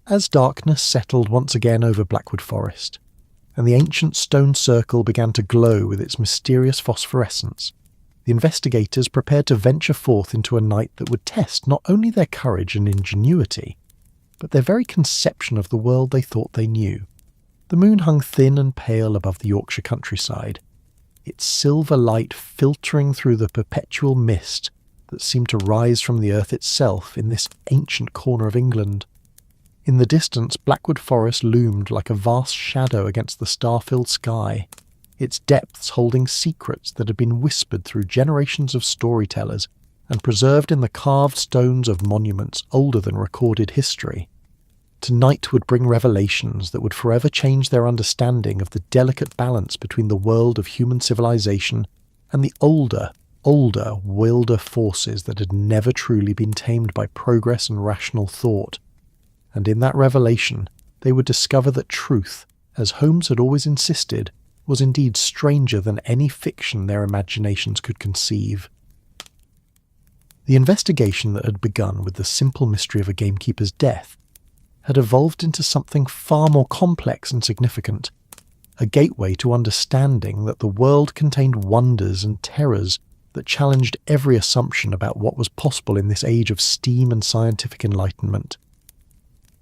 As darkness settled once again over Blackwood Forest, and the ancient stone circle began to glow with its mysterious phosphorescence, the investigators prepared to venture forth into a night that would test not only their courage and ingenuity, but their very conception of the world they thought they knew. The moon hung thin and pale above the Yorkshire countryside, its silver light filtering through the perpetual mist that seemed to rise from the earth itself in this ancient corner of England. In the distance, Blackwood Forest loomed like a vast shadow against the star-filled sky, its depths holding secrets that had been whispered through generations of storytellers and preserved in the carved stones of monuments older than recorded history. Tonight would bring revelations that would forever change their understanding of the delicate balance between the world of human civilization and the older, wilder forces that had never truly been tamed by progress and rational thought. And in that revelation, they would discover that truth, as Holmes had always insisted, was indeed stranger than any fiction their imaginations could conceive. The investigation that had begun with the simple mystery of a gamekeeper's death had evolved into something far more complex and significant, a gateway to understanding that the world contained wonders and terrors that challenged every assumption about what was possible in this age of steam and scientific enlightenment.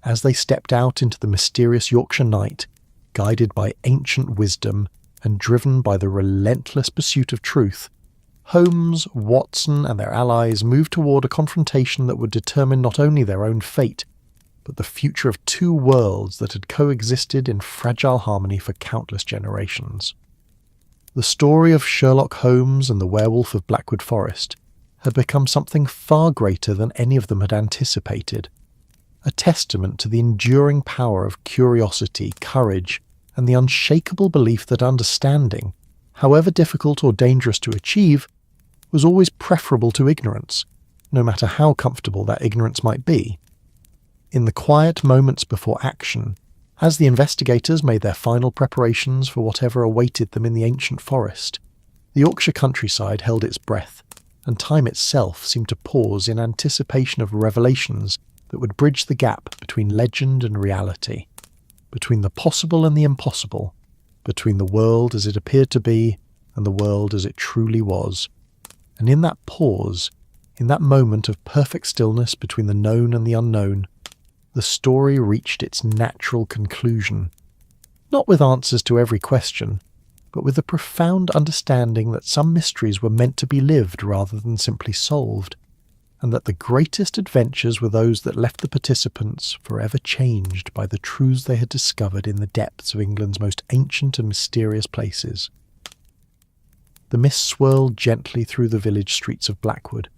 As they stepped out into the mysterious Yorkshire night, guided by ancient wisdom and driven by the relentless pursuit of truth, Holmes, Watson and their allies moved toward a confrontation that would determine not only their own fate, but the future of two worlds that had coexisted in fragile harmony for countless generations. The story of Sherlock Holmes and the Werewolf of Blackwood Forest had become something far greater than any of them had anticipated, a testament to the enduring power of curiosity, courage, and the unshakable belief that understanding, however difficult or dangerous to achieve, was always preferable to ignorance, no matter how comfortable that ignorance might be. In the quiet moments before action, as the investigators made their final preparations for whatever awaited them in the ancient forest, the Yorkshire countryside held its breath, and time itself seemed to pause in anticipation of revelations that would bridge the gap between legend and reality, between the possible and the impossible, between the world as it appeared to be and the world as it truly was. And in that pause, in that moment of perfect stillness between the known and the unknown, the story reached its natural conclusion, not with answers to every question, but with a profound understanding that some mysteries were meant to be lived rather than simply solved, and that the greatest adventures were those that left the participants forever changed by the truths they had discovered in the depths of England's most ancient and mysterious places. The mist swirled gently through the village streets of Blackwood,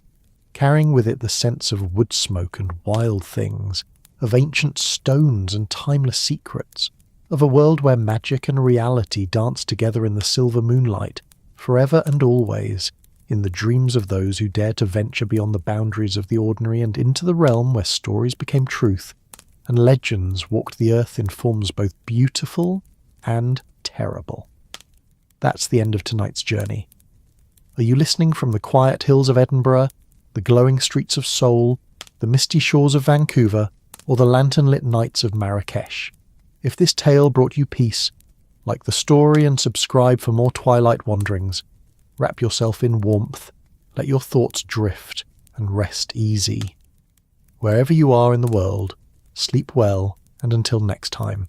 carrying with it the sense of wood smoke and wild things, of ancient stones and timeless secrets, of a world where magic and reality danced together in the silver moonlight, forever and always, in the dreams of those who dared to venture beyond the boundaries of the ordinary and into the realm where stories became truth, and legends walked the earth in forms both beautiful and terrible. That's the end of tonight's journey. Are you listening from the quiet hills of Edinburgh, the glowing streets of Seoul, the misty shores of Vancouver, or the lantern-lit nights of Marrakesh? If this tale brought you peace, like the story and subscribe for more twilight wanderings. Wrap yourself in warmth, let your thoughts drift, and rest easy. Wherever you are in the world, sleep well, and until next time.